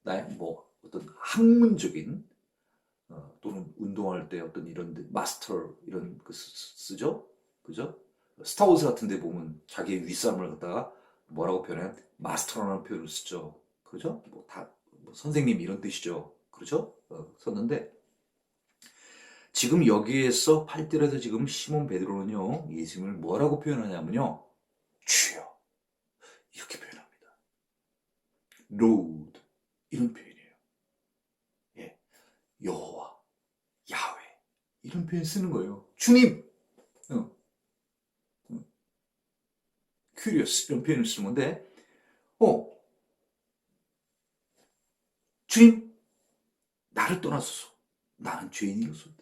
나의 뭐 어떤 학문적인 또는 운동할 때 어떤 이런 마스터 이런 그 쓰죠. 그죠? 스타워즈 같은 데 보면 자기의 윗사람을 갖다가 뭐라고 표현해? 마스터라는 표현을 쓰죠. 그죠? 뭐 선생님 이런 뜻이죠. 그렇죠? 썼는데 지금 여기에서 8절에서 지금 시몬 베드로는요, 예수님을 뭐라고 표현하냐면요, 주여. 이렇게 표현합니다. Lord. 이런 표현이에요. 예. 여호와, 야훼. 이런 표현 쓰는 거예요. 주님. 어, curious. 이런 표현을 쓰는 건데, 어, 주님, 나를 떠나소서. 나는 죄인이로소이다.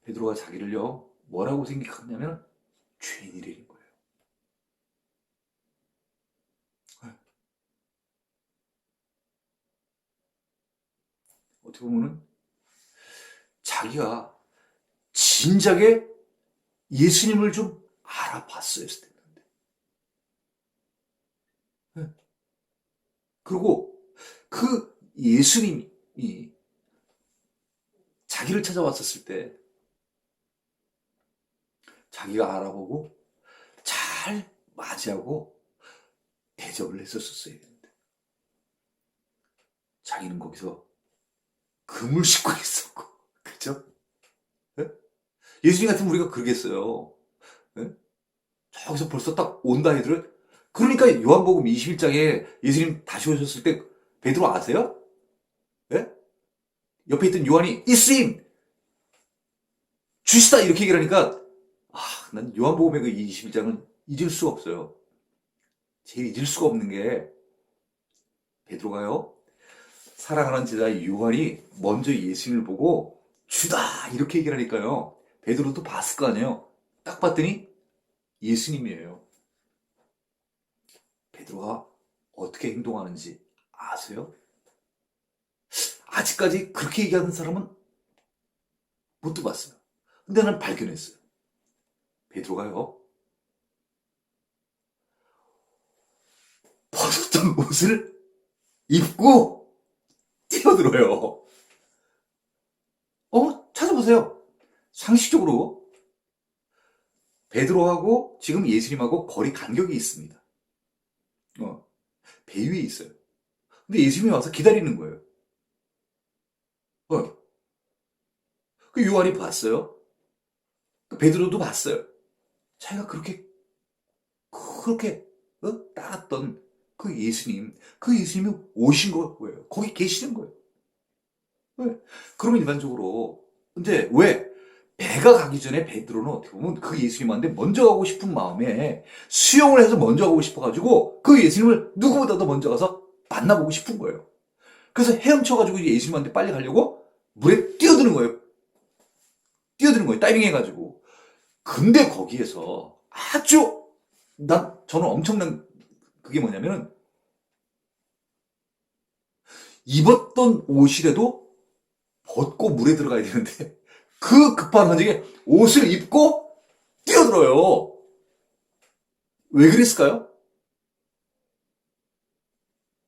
베드로가 자기를요, 뭐라고 생각하냐면, 죄인이라는 거예요. 어떻게 보면은, 자기가 진작에 예수님을 좀 알아봤어야 했을 텐데. 네. 그리고 그 예수님이 자기를 찾아왔었을 때 자기가 알아보고 잘 맞이하고 대접을 했었어야 되는데 자기는 거기서 금을 싣고 있었고 그죠? 네? 예수님 같으면 우리가 그러겠어요. 네? 저기서 벌써 딱 온다 해들 그러니까 요한복음 21장에 예수님 다시 오셨을 때 베드로 아세요? 네? 옆에 있던 요한이 이스임 주시다 이렇게 얘기를 하니까 난 요한복음의 그 21장은 잊을 수가 없어요. 제일 잊을 수가 없는 게 베드로가요. 사랑하는 제자 요한이 먼저 예수님을 보고 주다 이렇게 얘기를 하니까요. 베드로도 봤을 거 아니에요. 딱 봤더니 예수님이에요. 베드로가 어떻게 행동하는지 아세요? 아직까지 그렇게 얘기하는 사람은 못 들어봤어요. 근데 나는 발견했어요. 베드로가요. 벗었던 옷을 입고 뛰어들어요. 따져보세요. 상식적으로 베드로하고 지금 예수님하고 거리 간격이 있습니다. 배 위에 있어요. 근데 예수님이 와서 기다리는 거예요. 어. 그 요한이 봤어요. 그 베드로도 봤어요. 자기가 그렇게 따랐던 그 예수님이 오신 거예요. 거기 계시는 거예요. 왜? 그러면 일반적으로 근데 왜? 배가 가기 전에 베드로는 어떻게 보면 그 예수님한테 먼저 가고 싶은 마음에 수영을 해서 먼저 가고 싶어가지고 그 예수님을 누구보다도 먼저 가서 만나보고 싶은 거예요. 그래서 헤엄쳐가지고 예수님한테 빨리 가려고 물에 뛰어드는 거예요. 뛰어드는 거예요. 다이빙 해가지고. 근데 거기에서 저는 엄청난 그게 뭐냐면은 입었던 옷이라도 벗고 물에 들어가야 되는데 그 급한 와중에 옷을 입고 뛰어들어요. 왜 그랬을까요?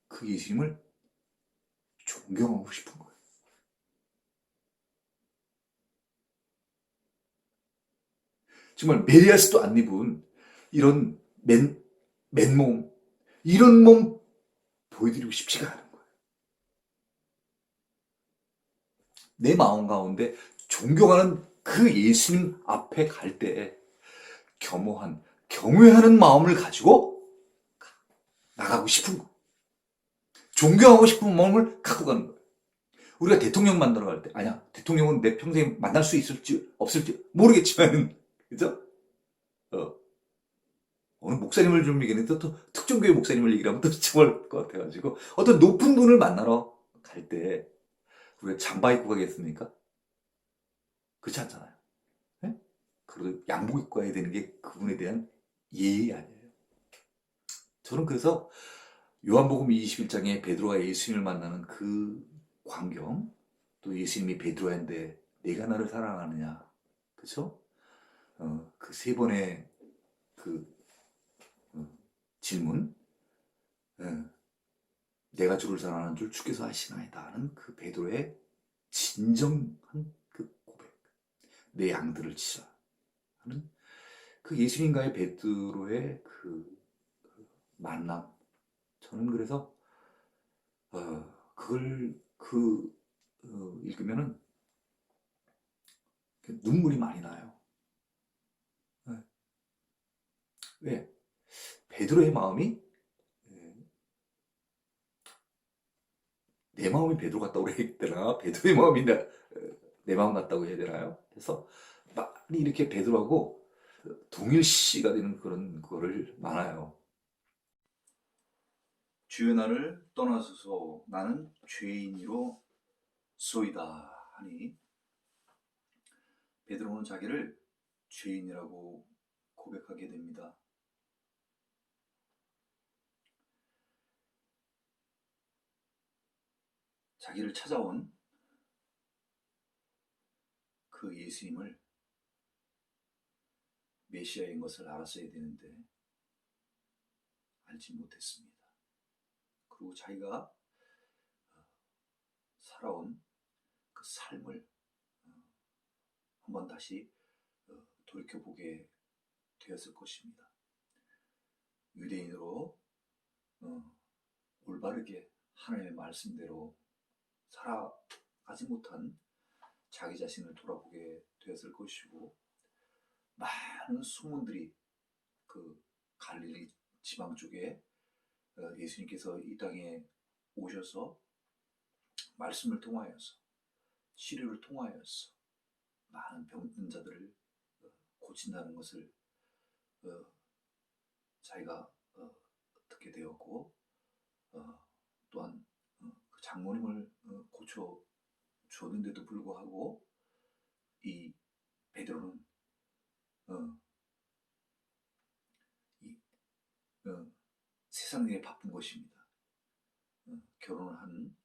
그 예수님을 존경하고 싶은 거예요. 정말 메리아스도 안 입은 이런 맨몸, 이런 몸 보여드리고 싶지가 않은 거예요. 내 마음 가운데 존경하는 그 예수님 앞에 갈 때 경외하는 마음을 가지고 나가고 싶은 거. 존경하고 싶은 마음을 갖고 가는 거예요. 우리가 대통령 만나러 갈 때, 아니야, 대통령은 내 평생에 만날 수 있을지, 없을지 모르겠지만, 그죠? 어, 어느 목사님을 좀 얘기했는데 또 특정교회 목사님을 얘기하면 또 정말 것 같아가지고, 어떤 높은 분을 만나러 갈 때, 우리가 잠바 입고 가겠습니까? 그렇지 않잖아요. 네? 그래도 양복 입고 가야 되는 게 그분에 대한 예의 아니에요. 저는 그래서 요한복음 21장에 베드로가 예수님을 만나는 그 광경, 또 예수님이 베드로한테 내가 나를 사랑하느냐, 그쵸? 그 세 번의 그 어, 질문, 어, 내가 주를 사랑하는 줄 주께서 아시나이다 하는 그 베드로의 진정한 그 고백, 내 양들을 치라 하는 그 예수님과의 베드로의 그 만남, 저는 그래서 그걸 읽으면은 눈물이 많이 나요. 네. 왜? 베드로의 마음이 내 마음이 베드로 같다고 해야 되나? 베드로의 마음이 내 마음 같다고 해야 되나요? 그래서 많이 이렇게 베드로하고 동일시가 되는 그런 거를 많아요. 주여 나를 떠나소서 나는 죄인이로 쏘이다 하니 베드로는 자기를 죄인이라고 고백하게 됩니다. 자기를 찾아온 그 예수님을 메시아인 것을 알았어야 되는데 알지 못했습니다. 그리고 자기가 살아온 그 삶을 한번 다시 돌이켜보게 되었을 것입니다. 유대인으로 올바르게 하나님의 말씀대로 살아가지 못한 자기 자신을 돌아보게 되었을 것이고, 많은 소문들이 그 갈릴리 지방 쪽에 예수님께서 이 땅에 오셔서 말씀을 통하여서 치료를 통하여서 많은 병든 자들을 고친다는 것을 자기가 듣게 되었고, 또한 그 장모님을 고쳐 주었는데도 불구하고 이 베드로는 이 세상 일에 바쁜 것입니다. 결혼을 한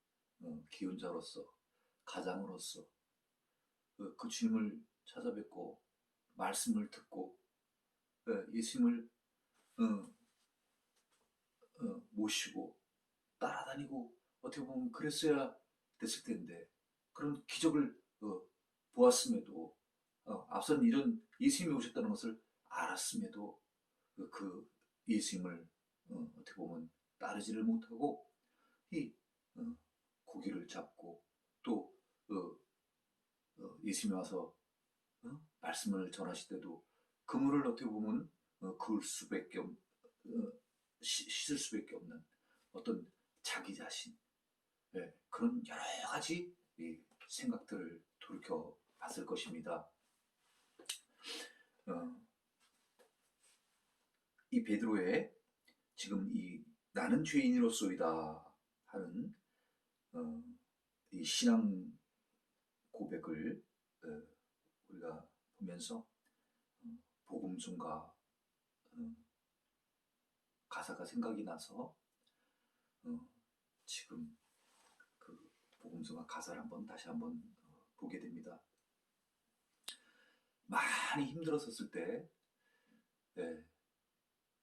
기혼자로서, 가장으로서 그 주님을 찾아뵙고 말씀을 듣고 예수님을 모시고 따라다니고 어떻게 보면 그랬어야 됐을 텐데, 그런 기적을 보았음에도 앞선 이런 예수님이 오셨다는 것을 알았음에도 그 예수님을 어떻게 보면 따르지를 못하고 이 고기를 잡고 또 예수님이 와서 말씀을 전하실 때도 그물을 어떻게 보면 그을 수밖에 씻을 수밖에 없는 어떤 자기 자신, 그런 여러 가지 생각들을 돌이켜 봤을 것입니다. 이 베드로의 지금 이 나는 죄인으로소이다 하는 이 신앙 고백을 우리가 보면서 복음송가 가사가 생각이 나서 지금 그 복음송가 가사를 다시 한번 보게 됩니다. 많이 힘들었었을 때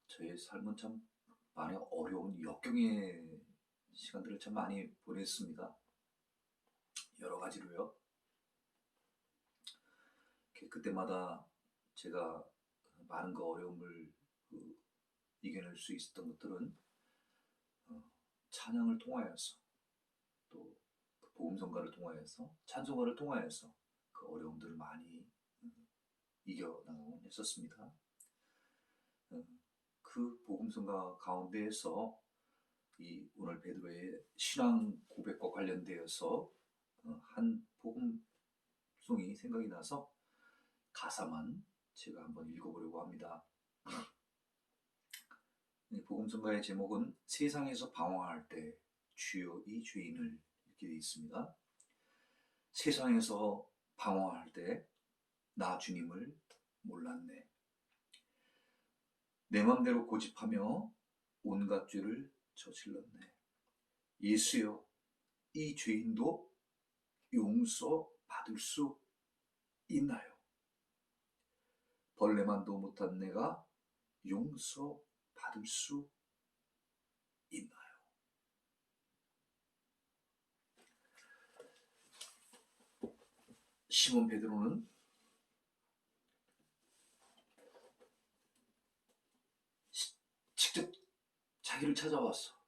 저의 삶은 참 많이 어려운 역경의 시간들을 참 많이 보냈습니다. 여러 가지로요. 그때마다 제가 많은 그 어려움을 이겨낼 수 있었던 것들은 찬양을 통하여서 또 그 복음성가를 통하여서 찬송가를 통하여서 그 어려움들을 많이 이겨나가곤 했었습니다. 그 복음성가 가운데에서 이 오늘 베드로의 신앙 고백과 관련되어서 한 복음송이 생각이 나서 가사만 제가 한번 읽어보려고 합니다. 복음성가의 제목은 세상에서 방황할 때 주여 이 죄인을 이렇게 되어 있습니다. 세상에서 방황할 때 나 주님을 몰랐네. 내 맘대로 고집하며 온갖 죄를 저질렀네. 예수여, 이 죄인도 용서받을 수 있나요? 벌레만도 못한 내가 용서받을 수 있나요? 시몬 베드로는 직접 자기를 찾아왔어.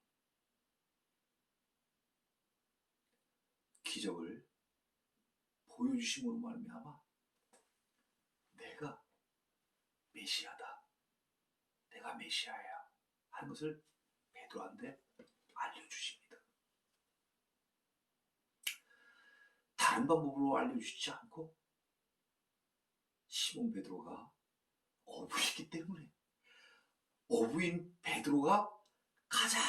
기적을 보여주심으로 말미암아 내가 메시아다, 내가 메시아야 하는 것을 베드로한테 알려주십니다. 다른 방법으로 알려주시지 않고 시몬 베드로가 어부이기 때문에 어부인 베드로가 가장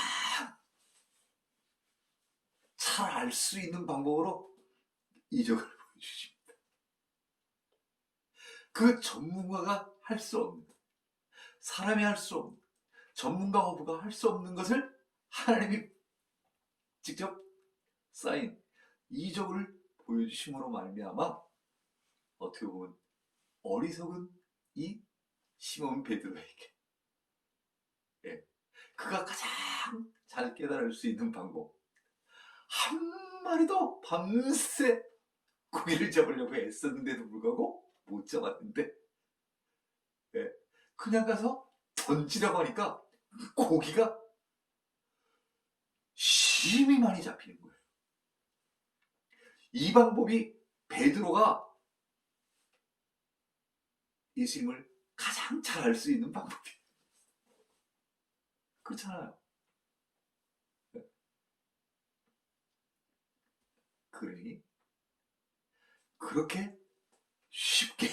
잘 알 수 있는 방법으로 이적을 보여주십니다. 그 전문가가 할 수 없는, 사람이 할 수 없는, 전문가 어부가 할 수 없는 것을 하나님이 직접 쌓인 이적을 보여주심으로 말미암아 어떻게 보면 어리석은 이 시몬 베드로에게 그가 가장 잘 깨달을 수 있는 방법, 한 마리도 밤새 고기를 잡으려고 애썼는데도 불구하고 못 잡았는데 그냥 가서 던지라고 하니까 고기가 심히 많이 잡히는 거예요. 이 방법이 베드로가 예수님을 가장 잘 알 수 있는 방법이에요. 그렇잖아요. 그러니 그렇게 쉽게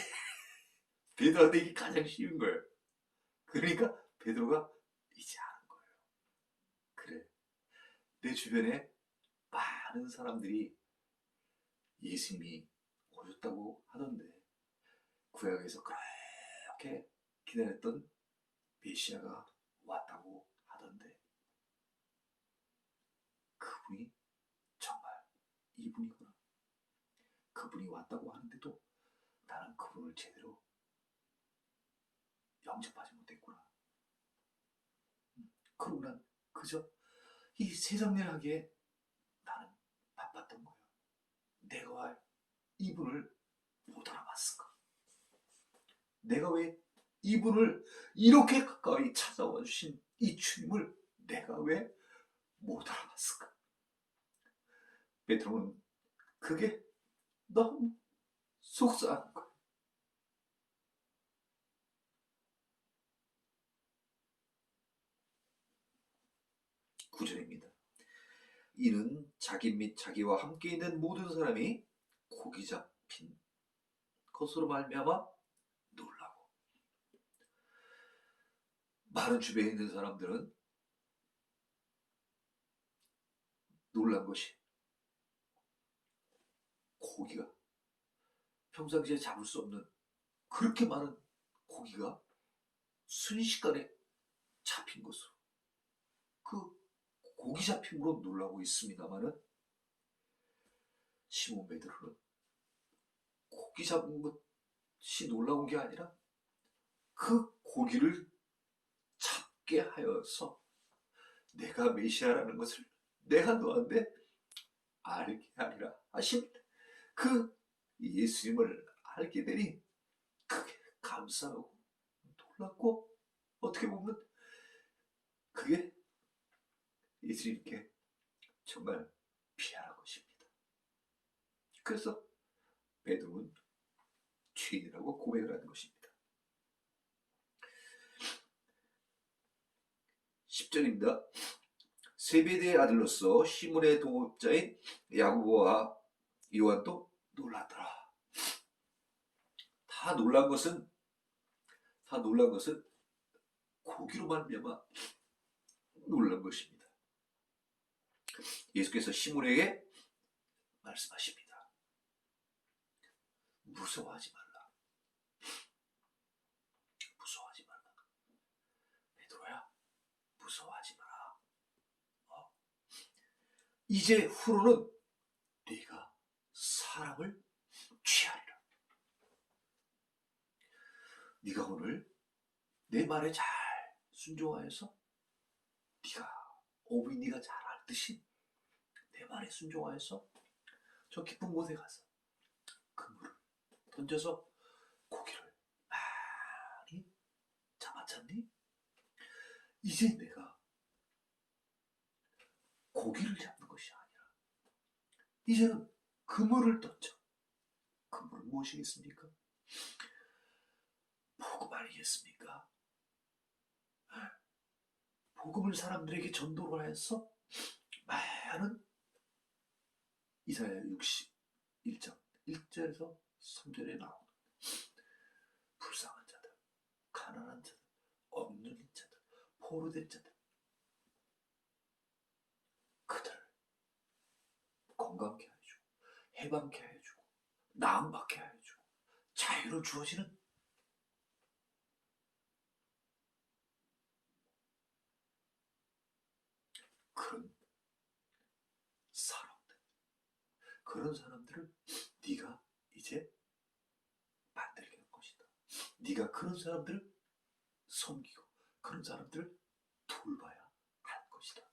베드로한테 이게 가장 쉬운 거예요. 그러니까 베드로가 이제 아는 거예요. 그래, 내 주변에 많은 사람들이 예수님이 오셨다고 하던데, 구약에서 그렇게 기다렸던 메시아가 왔다고 하던데, 그분이 정말 이분이구나. 그분이 왔다고 하는데도 나는 그분을 제대로 영접하지 못했구나. 그러고 난 그저 이 세상 일 하기에 나는 바빴던 거예요. 내가 이분을 못 알아봤을까? 내가 왜 이분을 이렇게 가까이 찾아와 주신 이 주님을 내가 왜 못 알아봤을까? 베드로는 그게 너무 속상한 거야. 구절입니다. 이는 자기 및 자기와 함께 있는 모든 사람이 고기 잡힌 것으로 말미암아 놀라고. 많은 주변에 있는 사람들은 놀란 것이 고기가 평상시에 잡을 수 없는 그렇게 많은 고기가 순식간에 잡힌 것으로 그 고기 잡힘으로 놀라고 있습니다마는 시몬 베드로는 고기 잡은 것이 놀라운 게 아니라 그 고기를 잡게 하여서 내가 메시아라는 것을 내가 너한테 알게 하리라 하신 그 예수님을 알게 되니 그게 감사하고 놀랍고 어떻게 보면 그게 예수님께 정말 피하는 것입니다. 그래서 베드로는 죄인이라고 고백을 하는 것입니다. 10절입니다. 세베대의 아들로서 시몬의 동업자인 야고보와 요한도 놀랐더라. 다 놀란 것은 고기로 말미암아 놀란 것입니다. 예수께서 시몬에게 말씀하십니다. 무서워하지 말라. 무서워하지 말라. 베드로야, 무서워하지 마라. 이제 후로는 네가 사람을 취하리라. 네가 오늘 내 말에 잘 순종하여서 네가 어머니가 잘 알듯이 내 말에 순종하여서 저 깊은 곳에 가서 그물을 던져서 고기를 많이 잡았잖니? 이제 내가 고기를 잡는 것이 아니라 이제는 그물을 던져. 그물은 무엇이겠습니까? 복음 아니겠습니까? 복음을 사람들에게 전도를 하여서 많은 이사야 61장 1절에서 3절에 나오는 불쌍한 자들, 가난한 자들, 없는 자들, 포로된 자들, 그들을 건강케 해주고 해방케 해주고 나음받게 해주고 자유를 주어지는 그런 사람들, 그런 사람들을 네가 이제 만들게 할 것이다. 네가 그런 사람들을 섬기고 그런 사람들을 돌봐야 할 것이다.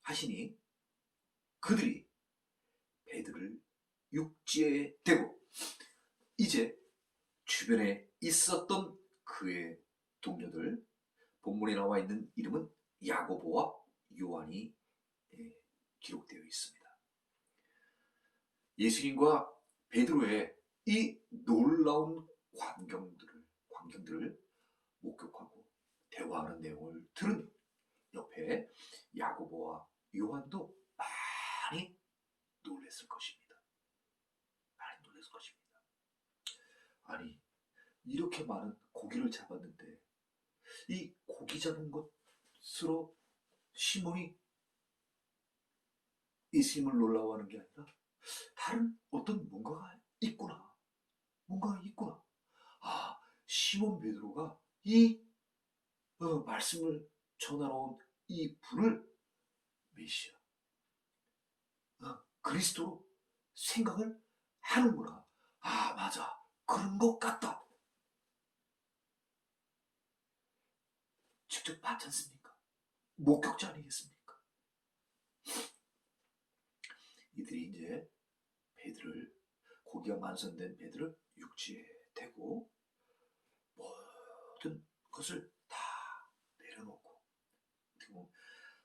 하시니 그들이 베드를 육지에 대고 이제 주변에 있었던 그의 동료들, 본문에 나와 있는 이름은 야고보와 요한이 기록되어 있습니다. 예수님과 베드로의 이 놀라운 광경들을 목격하고 대화하는 내용을 들은 옆에 야고보와 요한도 많이 놀랐을 것입니다. 많이 놀랐을 것입니다. 아니, 이렇게 많은 고기를 잡았는데 이 고기 잡은 것으로 시몬이 예수님을 놀라워하는 게 아니라 다른 어떤 뭔가가 있구나. 뭔가가 있구나. 아, 시몬 베드로가 이 말씀을 전하러 온 이 분을 메시아, 그리스도로 생각을 하는구나. 아, 맞아. 그런 것 같다. 직접 봤지 않습니까? 목격자 아니겠습니까? 이들이 이제 고기가 만선된 배들을 육지에 대고 모든 것을 다 내려놓고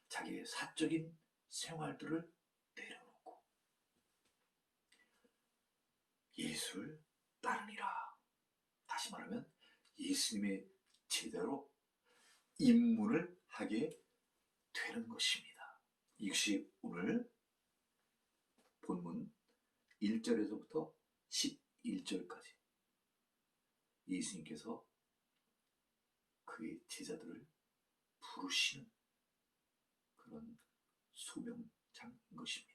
자기의 사적인 생활들을 내려놓고 예수를 따르니라. 다시 말하면 예수님의 제대로 입문을 하게 되는 것입니다. 이것이 오늘 본문 1절에서부터 11절까지 예수님께서 그의 제자들을 부르시는 그런 소명장인 것입니다.